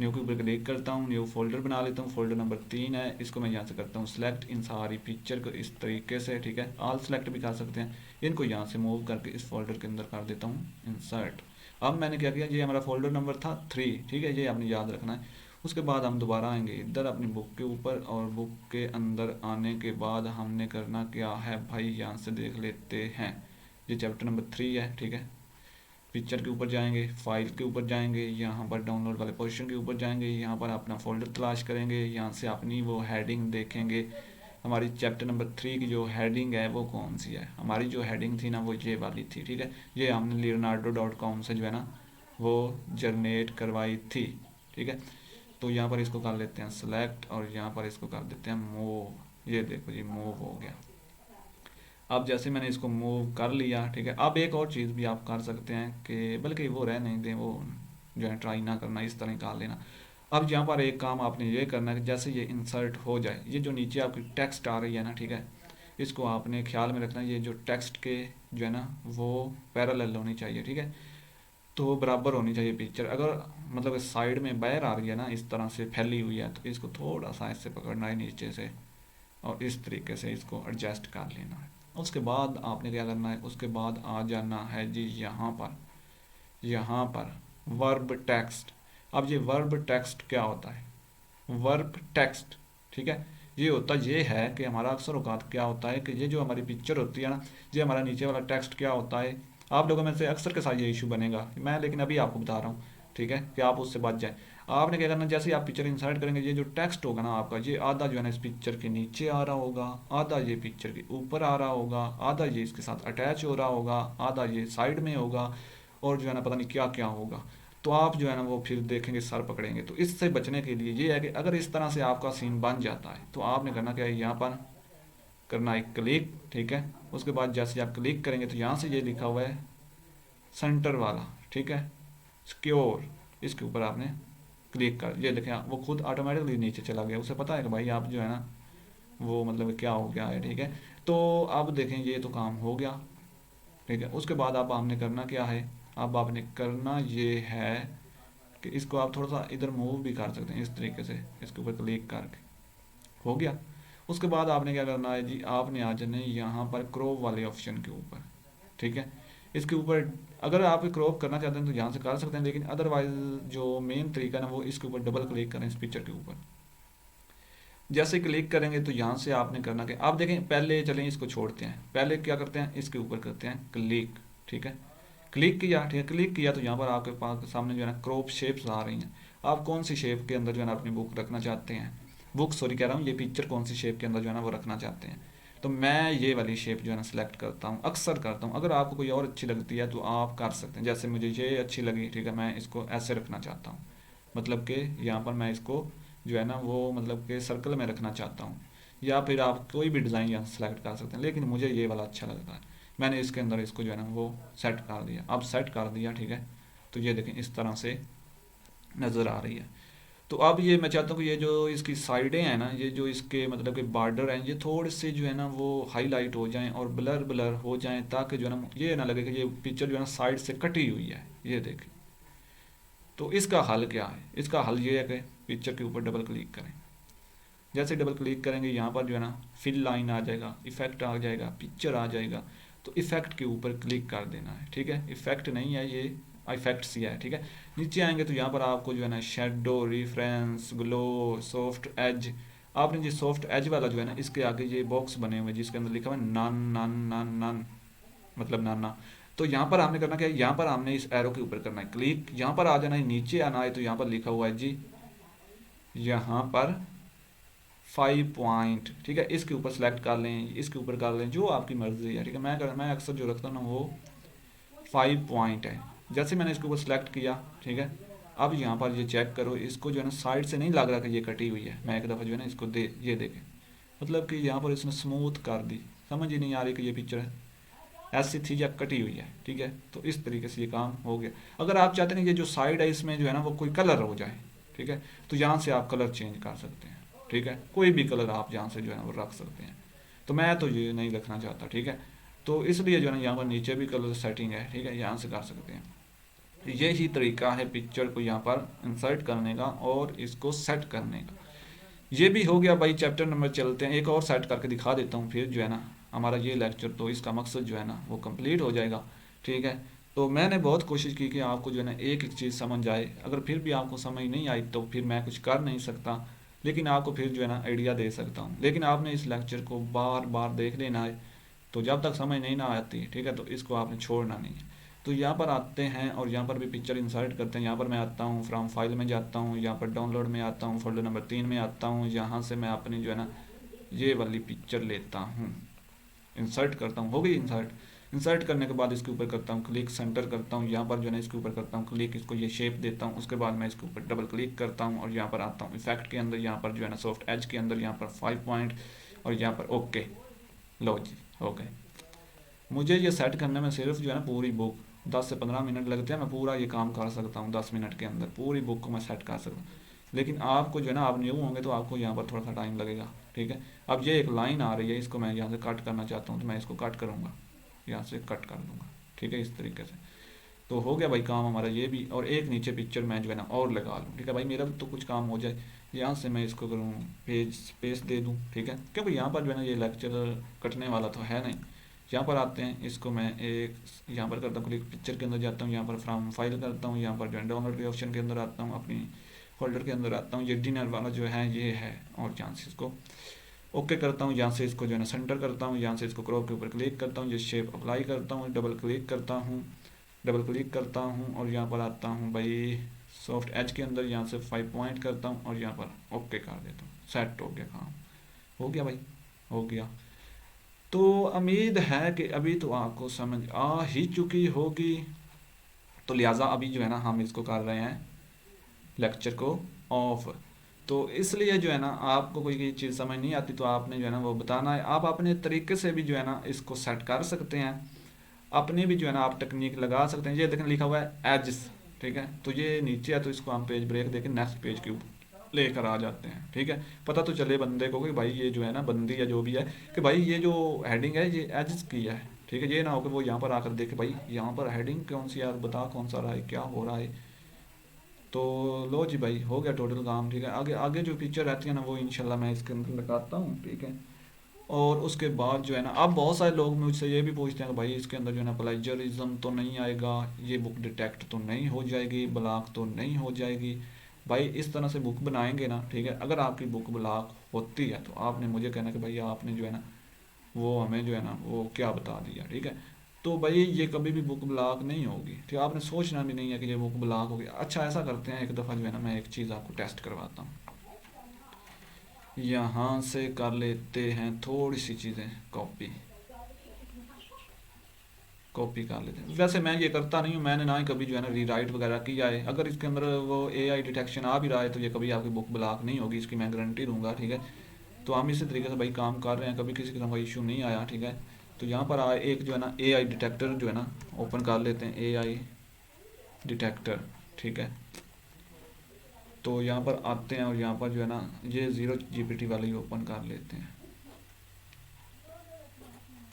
[SPEAKER 1] न्यू के ऊपर क्लिक करता हूँ, न्यू फोल्डर बना लेता हूँ, फोल्डर नंबर 3 है, इसको मैं यहाँ से करता हूँ सिलेक्ट इन सारी पिक्चर को इस तरीके से, ठीक है। ऑल सेलेक्ट भी कर सकते हैं, इनको यहाँ से मूव करके इस फोल्डर के अंदर कर देता हूँ इंसर्ट। अब मैंने क्या किया, ये हमारा फोल्डर नंबर था 3, ठीक है, ये आपने याद रखना है। उसके बाद हम दोबारा आएंगे इधर अपनी बुक के ऊपर, और बुक के अंदर आने के बाद हमने करना क्या है भाई, यहाँ से देख लेते हैं। ये चैप्टर नंबर 3 है, ठीक है। पिक्चर के ऊपर जाएंगे, फाइल के ऊपर जाएंगे, यहाँ पर डाउनलोड वाले पोर्शन के ऊपर जाएंगे, यहाँ पर अपना फोल्डर तलाश करेंगे, यहाँ से अपनी वो हेडिंग देखेंगे। हमारी चैप्टर नंबर 3 की जो हेडिंग है वो कौन सी है, हमारी जो हेडिंग थी ना वो ये वाली थी, ठीक है। ये हमने leonardo.com से जो है ना वो जनरेट करवाई थी, ठीक है। तो यहाँ पर इसको कर लेते हैं सेलेक्ट, और यहाँ पर इसको कर देते हैं मूव। ये देखो जी मूव हो गया। अब जैसे मैंने इसको मूव कर लिया, ठीक है। अब एक और चीज़ भी आप कर सकते हैं कि बल्कि वो रह नहीं दें, वो जो है ट्राई ना करना, इस तरह निकाल लेना। अब यहाँ पर एक काम आपने ये करना है कि जैसे ये इंसर्ट हो जाए, ये जो नीचे आपकी टेक्स्ट आ रही है ना, ठीक है, इसको आपने ख्याल में रखना है, ये जो टेक्स्ट के जो है ना वो पैरेलल होनी चाहिए, ठीक है। तो बराबर होनी चाहिए पिक्चर। अगर मतलब साइड में बाहर आ रही है ना, इस तरह से फैली हुई है, तो इसको थोड़ा सा ऐसे पकड़ना है नीचे से, और इस तरीके से इसको एडजस्ट कर लेना है। उसके बाद आपने क्या करना है, उसके बाद आ जाना है जी यहाँ पर वर्ब टेक्स्ट। अब ये वर्ब टेक्स्ट क्या होता है, वर्ब टेक्स्ट, ठीक है, ये होता ये है कि हमारा अक्सर औकात क्या होता है कि ये जो हमारी पिक्चर होती है ना, ये हमारा नीचे वाला टेक्स्ट क्या होता है, आप लोगों में से अक्सर के साथ ये इशू बनेगा, मैं लेकिन अभी आपको बता रहा हूँ, ठीक है, कि आप उससे बच जाए। आपने क्या करना, जैसे ही आप पिक्चर इंसर्ट करेंगे, ये जो टेक्स्ट होगा ना आपका, ये आधा जो है ना इस पिक्चर के नीचे आ रहा होगा, आधा ये पिक्चर के ऊपर आ रहा होगा, आधा ये इसके साथ अटैच हो रहा होगा, आधा ये साइड में होगा, और जो है ना पता नहीं क्या क्या होगा। तो आप जो है ना वो फिर देखेंगे, सर पकड़ेंगे। तो इससे बचने के लिए ये है कि अगर इस तरह से आपका सीन बन जाता है, तो आपने करना क्या है, यहाँ पर करना है क्लिक, ठीक है। उसके बाद जैसे आप क्लिक करेंगे तो यहाँ से ये लिखा हुआ है सेंटर वाला, ठीक है, सिक्योर, इसके ऊपर आपने क्लिक कर, ये देखें वो खुद ऑटोमेटिकली नीचे चला गया, उसे पता है कि भाई आप जो है ना वो मतलब क्या हो गया है, ठीक है। तो अब देखें ये तो काम हो गया, ठीक है। उसके बाद अब हमने करना क्या है, अब आपने करना ये है कि इसको आप थोड़ा सा इधर मूव भी कर सकते हैं, इस तरीके से इसके ऊपर क्लिक करके हो गया। उसके बाद आपने क्या करना है जी, आपने आ जाना है यहाँ पर क्रॉप वाले ऑप्शन के ऊपर, ठीक है। इसके ऊपर अगर आप क्रॉप करना चाहते हैं तो यहाँ से कर सकते हैं, लेकिन अदरवाइज जो मेन तरीका है ना वो इसके ऊपर डबल क्लिक करें, इस पिक्चर के ऊपर। जैसे क्लिक करेंगे तो यहाँ से आपने करना क्या, आप देखें पहले चलें इसको छोड़ते हैं, पहले क्या करते हैं, इसके ऊपर करते हैं क्लिक, ठीक है। क्लिक किया, ठीक है, क्लिक किया तो यहाँ पर आपके पास सामने जो है ना क्रॉप शेप्स आ रही हैं। आप कौन सी शेप के अंदर जो है ना अपनी बुक रखना चाहते हैं, बुक सॉरी कह रहा हूँ, ये पिक्चर कौन सी शेप के अंदर जो है ना वो रखना चाहते हैं। तो मैं ये वाली शेप जो है ना सिलेक्ट करता हूँ, अक्सर करता हूँ। अगर आपको कोई और अच्छी लगती है तो आप कर सकते हैं, जैसे मुझे ये अच्छी लगी, ठीक है, मैं इसको ऐसे रखना चाहता हूँ, मतलब कि यहाँ पर मैं इसको जो है ना वो मतलब कि सर्कल में रखना चाहता हूँ, या फिर आप कोई भी डिज़ाइन यहाँ सेलेक्ट कर सकते हैं, लेकिन मुझे ये वाला अच्छा लगता है। मैंने इसके अंदर इसको जो है ना वो सेट कर दिया। अब सेट कर दिया, ठीक है, तो ये देखें इस तरह से नज़र आ रही है। तो अब ये मैं चाहता हूँ कि ये जो इसकी साइडें हैं ना, ये जो इसके मतलब कि बॉर्डर हैं, ये थोड़े से जो है ना वो हाईलाइट हो जाएं और ब्लर ब्लर हो जाएं, ताकि जो है ना ये ना लगे कि ये पिक्चर जो है ना साइड से कटी हुई है, ये देखें। तो इसका हल क्या है, इसका हल ये है कि पिक्चर के ऊपर डबल क्लिक करें। जैसे डबल क्लिक करेंगे यहाँ पर जो है ना फिल लाइन आ जाएगा, इफेक्ट आ जाएगा, पिक्चर आ जाएगा। तो इफेक्ट के ऊपर क्लिक कर देना है, ठीक है। इफेक्ट नहीं है ये, इफेक्ट्स ही है, ठीक है। नीचे आएंगे तो यहाँ पर आपको जो है ना shadow, reference, glow, soft edge, आपने जी सॉफ्ट एज वाला जो है ना, इसके आगे ये बॉक्स बने हुए जिसके अंदर लिखा हुआ है नन नन नन नन, मतलब नाना। तो यहाँ पर आपने करना क्या है, यहाँ पर हमने इस एरो के ऊपर करना है क्लिक, यहाँ पर आ जाना है, नीचे आना है, तो यहाँ पर लिखा हुआ है जी यहाँ पर 5 पॉइंट, ठीक है। इसके ऊपर सेलेक्ट कर लें, इसके ऊपर कर लें, जो आपकी मर्जी है, ठीक है। मैं अक्सर जो रखता हूँ ना वो 5 पॉइंट है। जैसे मैंने इसके ऊपर सेलेक्ट किया, ठीक है। अब यहाँ पर ये चेक करो, इसको जो है ना साइड से नहीं लग रहा कि ये कटी हुई है। मैं एक दफ़ा जो है ना इसको ये देखें, मतलब कि यहाँ पर इसने स्मूथ कर दी, समझ ही नहीं आ रही कि ये पिक्चर है ऐसी थी या कटी हुई है, ठीक है। तो इस तरीके से ये काम हो गया। अगर आप चाहते हैं ये जो साइड है इसमें जो है ना वो कोई कलर हो जाए, ठीक है, तो यहाँ से आप कलर चेंज कर सकते हैं, ठीक है। कोई भी कलर आप यहाँ से जो है ना वो रख सकते हैं। तो मैं तो ये नहीं रखना चाहता, ठीक है। तो इसलिए जो है ना यहाँ पर नीचे भी कलर सेटिंग है, ठीक है, यहाँ से कर सकते हैं। यही तरीका है पिक्चर को यहाँ पर इंसर्ट करने का और इसको सेट करने का। ये भी हो गया भाई। चैप्टर नंबर चलते हैं, एक और सेट करके दिखा देता हूँ, फिर जो है ना हमारा ये लेक्चर तो इसका मकसद जो है ना वो कंप्लीट हो जाएगा, ठीक है। तो मैंने बहुत कोशिश की कि आपको जो है ना एक एक चीज़ समझ आए। अगर फिर भी आपको समझ नहीं आई तो फिर मैं कुछ कर नहीं सकता, लेकिन आपको फिर जो है ना आइडिया दे सकता हूँ। लेकिन आपने इस लेक्चर को बार बार देख लेना है, तो जब तक समझ नहीं ना आती, ठीक है, तो इसको आपने छोड़ना नहीं है। तो यहाँ पर आते हैं और यहाँ पर भी पिक्चर इंसर्ट करते हैं। यहाँ पर मैं आता हूँ, फ्रॉम फाइल में जाता हूँ, यहाँ पर डाउनलोड में आता हूँ, फोल्डर नंबर 3 में आता हूँ। यहाँ से मैं अपनी जो है ना ये वाली पिक्चर लेता हूँ, इंसर्ट करता हूँ, हो गई इंसर्ट। इंसर्ट करने के बाद इसके ऊपर करता हूँ क्लिक, सेंटर करता हूँ, यहाँ पर जो है ना इसके ऊपर करता हूँ क्लिक, इसको ये शेप देता हूँ। उसके बाद मैं इसके ऊपर डबल क्लिक करता हूँ और यहाँ पर आता हूँ इफेक्ट के अंदर, यहाँ पर जो है ना सॉफ्ट एज के अंदर, यहाँ पर 5 पॉइंट और यहाँ पर ओके। लो जी, हो गए। मुझे ये सेट करने में सिर्फ जो है ना पूरी बुक 10 से 15 मिनट लगते हैं। मैं पूरा ये काम कर सकता हूँ 10 मिनट के अंदर, पूरी बुक को मैं सेट कर सकता हूँ। लेकिन आपको जो है ना, आप न्यू होंगे तो आपको यहाँ पर थोड़ा सा टाइम लगेगा, ठीक है। अब ये एक लाइन आ रही है, इसको मैं यहाँ से कट करना चाहता हूँ, तो मैं इसको कट करूँगा, यहाँ से कट कर दूँगा, ठीक है, इस तरीके से। तो हो गया भाई काम हमारा ये भी। और एक नीचे पिक्चर मैं जो है ना और लगा लूँ, ठीक है भाई, मेरा भी तो कुछ काम हो जाए। यहाँ से मैं इसको करूँ पेज स्पेस दे दूँ, ठीक है, क्योंकि यहाँ पर जो है ना ये लेक्चर कटने वाला तो है नहीं। यहाँ पर आते हैं, इसको मैं एक यहाँ पर करता हूँ क्लिक, पिक्चर के अंदर जाता हूँ, यहाँ पर फ्रॉम फाइल करता हूँ, यहाँ पर जो है डाउनलोड के ऑप्शन के अंदर आता हूँ, अपनी फोल्डर के अंदर आता हूँ, ये डिनर वाला जो है ये है, और यहाँ से इसको ओके करता हूँ। यहाँ से इसको जो है ना सेंटर करता हूँ, यहाँ से इसको क्रॉप के ऊपर क्लिक करता हूँ, ये शेप अप्लाई करता हूँ, डबल क्लिक करता हूँ, डबल क्लिक करता हूँ और यहाँ पर आता हूँ भाई सॉफ्ट एज के अंदर, यहाँ से 5 पॉइंट करता हूँ और यहाँ पर ओके कर देता हूँ। सेट हो गया काम, हो गया भाई, हो गया। तो उम्मीद है कि अभी तो आपको समझ आ ही चुकी होगी। तो लिहाजा अभी जो है ना हम इसको कर रहे हैं लेक्चर को ऑफ। तो इसलिए जो है ना आपको कोई चीज़ समझ नहीं आती तो आपने जो है ना वो बताना है। आप अपने तरीके से भी जो है ना इसको सेट कर सकते हैं, अपनी भी जो है ना आप टेक्निक लगा सकते हैं। ये देखें लिखा हुआ है एजिस, ठीक है, तो ये नीचे है, तो इसको हम पेज ब्रेक देके नेक्स्ट पेज के ऊपर लेकर आ जाते हैं, ठीक है। पता तो चले बंदे को कि भाई ये जो है ना बंदी या जो भी है कि भाई ये जो हेडिंग है ये एजिस की है, ठीक है। ये ना हो कि वो यहाँ पर आकर देखे भाई यहाँ पर हेडिंग कौन सी यार, बता कौन सा रहा है, क्या हो रहा है। तो लो जी भाई, हो गया टोटल काम, ठीक है। आगे आगे जो पिक्चर रहती है ना वो इंशाल्लाह मैं इसके अंदर लगाता हूँ, ठीक है। और उसके बाद जो है ना अब बहुत सारे लोग मुझसे ये भी पूछते हैं कि भाई इसके अंदर जो है ना प्लेजरिज्म तो नहीं आएगा, ये बुक डिटेक्ट तो नहीं हो जाएगी, ब्लॉक तो नहीं हो जाएगी। भाई इस तरह से बुक बनाएंगे ना, ठीक है, अगर आपकी बुक ब्लॉक होती है तो आपने मुझे कहना कि भाई आपने जो है ना वो हमें जो है ना वो क्या बता दिया, ठीक है। तो भाई ये कभी भी बुक ब्लॉक नहीं होगी, ठीक है, आपने सोचना भी नहीं है कि ये बुक ब्लॉक होगी। अच्छा ऐसा करते हैं, एक दफ़ा जो है ना मैं एक चीज़ आपको टेस्ट करवाता हूँ। यहाँ से कर लेते हैं थोड़ी सी चीज़ें कॉपी, कॉपी कर लेते हैं। वैसे मैं ये करता नहीं हूँ, मैंने ना ही कभी जो है ना रीराइट वगैरह किया है। अगर इसके अंदर वो AI डिटेक्शन आ भी रहा है तो ये कभी आपकी बुक ब्लॉक नहीं होगी, इसकी मैं गारंटी दूंगा, ठीक है। तो हम इसी तरीके से भाई काम कर रहे हैं, कभी किसी तरह का इशू नहीं आया, ठीक है। तो यहाँ पर आए एक जो है ना AI डिटेक्टर जो है ना ओपन कर लेते हैं, AI डिटेक्टर, ठीक है। तो यहाँ पर आते हैं और यहाँ पर जो है ना ये 0GPT वाले ही ओपन कर लेते हैं।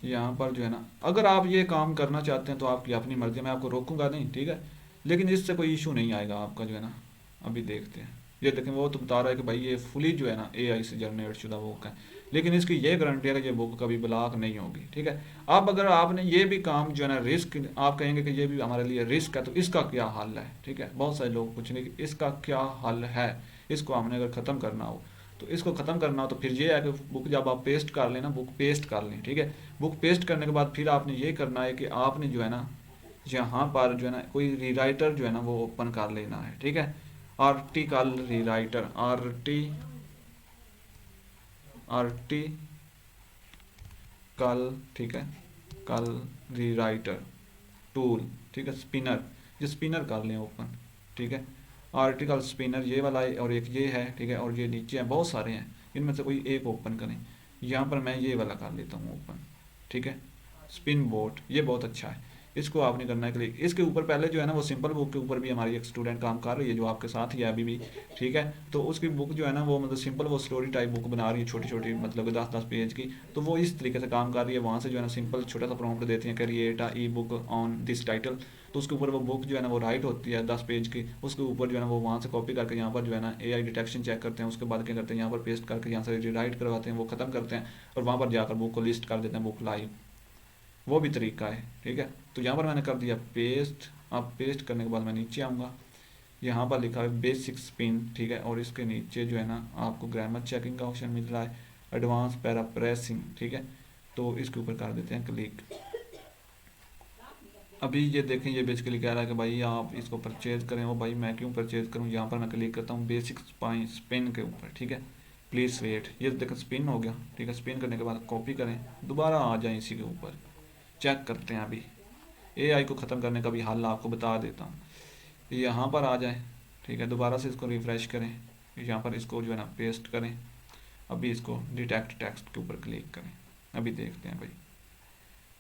[SPEAKER 1] यहाँ पर जो है ना अगर आप ये काम करना चाहते हैं तो आपकी अपनी मर्जी, मैं आपको रोकूंगा नहीं, ठीक है। लेकिन इससे कोई इशू नहीं आएगा आपका जो है ना। अभी देखते हैं, ये देखें वो तो बता रहा है कि भाई ये फुली जो है ना AI से जनरेट शुदा बुक है, लेकिन इसकी ये गारंटी है कि ये बुक कभी ब्लॉक नहीं होगी, ठीक है। अब अगर आपने ये भी काम जो है ना रिस्क, आप कहेंगे कि ये भी हमारे लिए रिस्क है, तो इसका क्या हल है, ठीक है। बहुत सारे लोग पूछेंगे कि इसका क्या हल है, इसको हमने अगर ख़त्म करना हो तो इसको ख़त्म करना हो तो फिर ये है कि बुक जब आप पेस्ट कर लें ना, बुक पेस्ट कर लें, ठीक है। बुक पेस्ट करने के बाद फिर आपने ये करना है कि आपने जो है ना यहाँ पर जो है ना कोई रीराइटर जो है ना वो ओपन कर लेना है, ठीक है। आर्टिकल रीराइटर, आर्टी कल, ठीक है, कल रीराइटर टूल, ठीक है, स्पिनर, ये स्पिनर कर लें ओपन, ठीक है। आर्टिकल स्पिनर ये वाला है और एक ये है, ठीक है, और ये नीचे हैं, बहुत सारे हैं, इनमें से कोई एक ओपन करें। यहाँ पर मैं ये वाला कर लेता हूँ ओपन, ठीक है। स्पिन बोट, ये बहुत अच्छा है, इसको आपने करना है क्लिक। इसके ऊपर पहले जो है ना वो सिंपल बुक के ऊपर भी हमारी एक स्टूडेंट काम कर रही है जो आपके साथ ही है अभी भी, ठीक है। तो उसकी बुक जो है ना वो मतलब सिंपल वो स्टोरी टाइप बुक बना रही है, छोटी छोटी मतलब 10-10 पेज की। तो वो इस तरीके से काम कर रही है, वहाँ से जो है ना सिंपल छोटा सा प्रॉम्प्ट देती है, create a E book on this title. तो उसके ऊपर वो बुक जो है ना वो राइट होती है 10 पेज की, उसके ऊपर जो है ना वो वहाँ से कॉपी करके यहाँ पर जो है ना AI डिटेक्शन चेक करते हैं, उसके बाद क्या करते हैं यहाँ पर पेस्ट करके यहाँ से रीराइट करवाते हैं, वो ख़त्म करते हैं और वहाँ पर जाकर बुक को लिस्ट कर देते हैं, बुक लाइव, वो भी तरीका है, ठीक है। तो यहाँ पर मैंने कर दिया पेस्ट। अब पेस्ट करने के बाद मैं नीचे आऊँगा, यहाँ पर लिखा है बेसिक स्पिन, ठीक है, और इसके नीचे जो है ना आपको ग्रामर चेकिंग का ऑप्शन मिल रहा है, एडवांस पैराफ्रेसिंग, ठीक है। तो इसके ऊपर कर देते हैं क्लिक। अभी ये देखें, ये बेसिकली कह रहा है कि भाई आप इसको परचेज करें। ओ भाई मैं क्यों परचेज करूँ, यहाँ पर मैं क्लिक करता हूँ बेसिक स्पिन के ऊपर, ठीक है। प्लीज़ वेट, ये देखें स्पिन हो गया, ठीक है। स्पिन करने के बाद कॉपी करें, दोबारा आ जाए इसी के ऊपर, चेक करते हैं। अभी AI को ख़त्म करने का भी हल आपको बता देता हूँ। यहाँ पर आ जाए, ठीक है, दोबारा से इसको रिफ़्रेश करें, यहाँ पर इसको जो है ना पेस्ट करें। अभी इसको डिटेक्ट टेक्स्ट के ऊपर क्लिक करें, अभी देखते हैं भाई,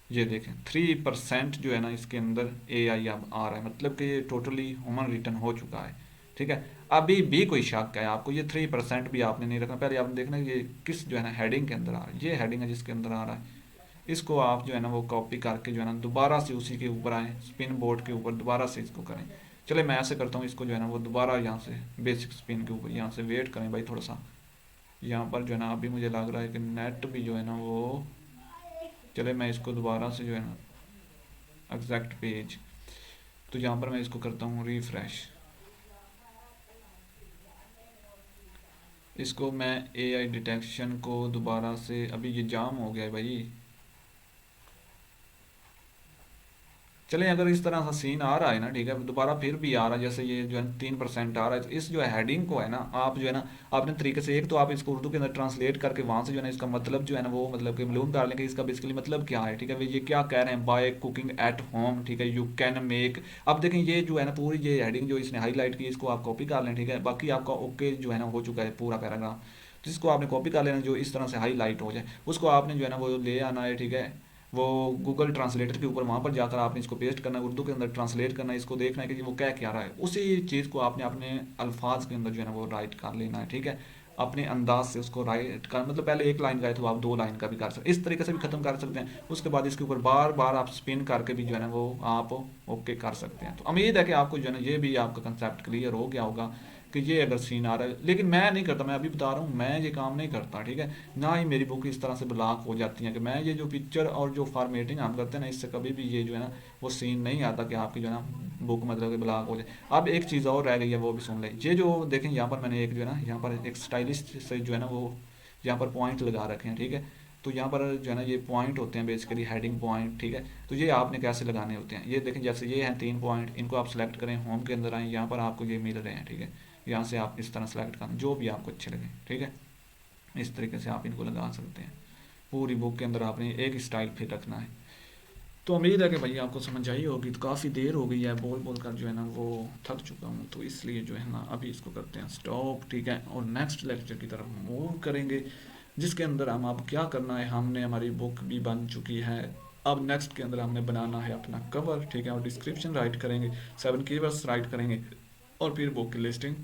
[SPEAKER 1] ये देखें 3% जो है ना इसके अंदर AI अब आ रहा है, मतलब कि ये टोटली ह्यूमन रिटर्न हो चुका है, ठीक है। अभी भी कोई शक है आपको, ये 3% भी आपने नहीं रखना, पहले आपने देखना ये किस जो है ना हेडिंग के अंदर आ रहा है, ये हेडिंग है जिसके अंदर आ रहा है। इसको आप जो है ना वो कॉपी करके जो है ना दोबारा से उसी के ऊपर आए, स्पिन बोर्ड के ऊपर दोबारा से इसको करें। चले मैं ऐसे करता हूँ, इसको जो है ना वो दोबारा यहाँ से बेसिक स्पिन के ऊपर यहाँ से वेट करें भाई थोड़ा सा। यहाँ पर जो है ना अभी मुझे लग रहा है कि नेट भी जो है ना वो, चले मैं इसको दोबारा से जो है ना एग्जैक्ट पेज, तो यहाँ पर मैं इसको करता हूँ रिफ्रेश। इसको मैं AI डिटेक्शन को दोबारा से, अभी ये जाम हो गया है भाई। चलें अगर इस तरह सा सीन आ रहा है ना, ठीक है, दोबारा फिर भी आ रहा है, जैसे ये जो है 3% आ रहा है, तो इस जो है हेडिंग को है ना आप जो है ना अपने तरीके से, एक तो आप इसको उर्दू के अंदर ट्रांसलेट करके वहाँ से जो है ना इसका मतलब जो है ना वो मतलब कि मालूम कर लेंगे इसका बेसिकली मतलब क्या है, ठीक है। ये क्या कह रहे हैं, बाय कुकिंग एट होम, ठीक है, यू कैन मेक। अब देखें ये जो है ना पूरी ये हेडिंग जो इसने हाईलाइट की, इसको आप कॉपी कर लें, ठीक है। बाकी आपका ओके जो है ना हो चुका है पूरा पैराग्राफ, जिसको आपने कॉपी कर लेना, जो इस तरह से हाईलाइट हो जाए उसको आपने जो है ना वो ले आना है, ठीक है। वो गूगल ट्रांसलेटर के ऊपर वहाँ पर जाकर आपने इसको पेस्ट करना है, उर्दू के अंदर ट्रांसलेट करना है, इसको देखना है कि वो क्या रहा है, उसी चीज़ को आपने अपने अल्फाज के अंदर जो है ना वो राइट कर लेना है, ठीक है। अपने अंदाज से उसको राइट कर, मतलब पहले एक लाइन का है तो आप 2 लाइन का भी कर सकते, इस तरीके से भी ख़त्म कर सकते हैं। उसके बाद इसके ऊपर बार बार आप स्पिन करके भी जो है ना वो आप ओके कर सकते हैं। तो उम्मीद है कि आपको जो है ना ये भी आपका कंसेप्ट क्लियर हो गया होगा कि ये अगर सीन आ रहा है, लेकिन मैं नहीं करता, मैं अभी बता रहा हूँ मैं ये काम नहीं करता, ठीक है। ना ही मेरी बुक इस तरह से ब्लॉक हो जाती है कि मैं ये जो पिक्चर और जो फॉर्मेटिंग हम करते हैं ना, इससे कभी भी ये जो है ना वो सीन नहीं आता कि आपकी जो है ना बुक मतलब कि ब्लॉक हो जाए। अब एक चीज़ और रह गई है, वो भी सुन लें। ये जो देखें यहाँ पर मैंने एक जो है ना यहाँ पर एक स्टाइलिश से जो है ना वो यहाँ पर पॉइंट लगा रखे हैं, ठीक है। तो यहाँ पर जो है ना ये पॉइंट होते हैं बेसिकली हेडिंग पॉइंट, ठीक है। तो ये आपने कैसे लगाने होते हैं, ये देखें जैसे ये हैं 3 पॉइंट, इनको आप सेलेक्ट करें, होम के अंदर आएँ, यहाँ पर आपको ये मिल रहे हैं, ठीक है। यहाँ से आप इस तरह सेलेक्ट करें जो भी आपको अच्छे लगे, ठीक है। इस तरीके से आप इनको लगा सकते हैं। पूरी बुक के अंदर आपने एक स्टाइल फिर रखना है। तो उम्मीद है कि भाई आपको समझ आई होगी। तो काफ़ी देर हो गई है, बोल बोल कर जो है ना वो थक चुका हूँ, तो इसलिए जो है ना अभी इसको करते हैं स्टॉप, ठीक है। और नेक्स्ट लेक्चर की तरफ मूव करेंगे, जिसके अंदर हम अब क्या करना है, हमने हमारी बुक भी बन चुकी है, अब नेक्स्ट के अंदर हमने बनाना है अपना कवर, ठीक है, और डिस्क्रिप्शन राइट करेंगे, 7 कीवर्ड्स राइट करेंगे और फिर बुक की लिस्टिंग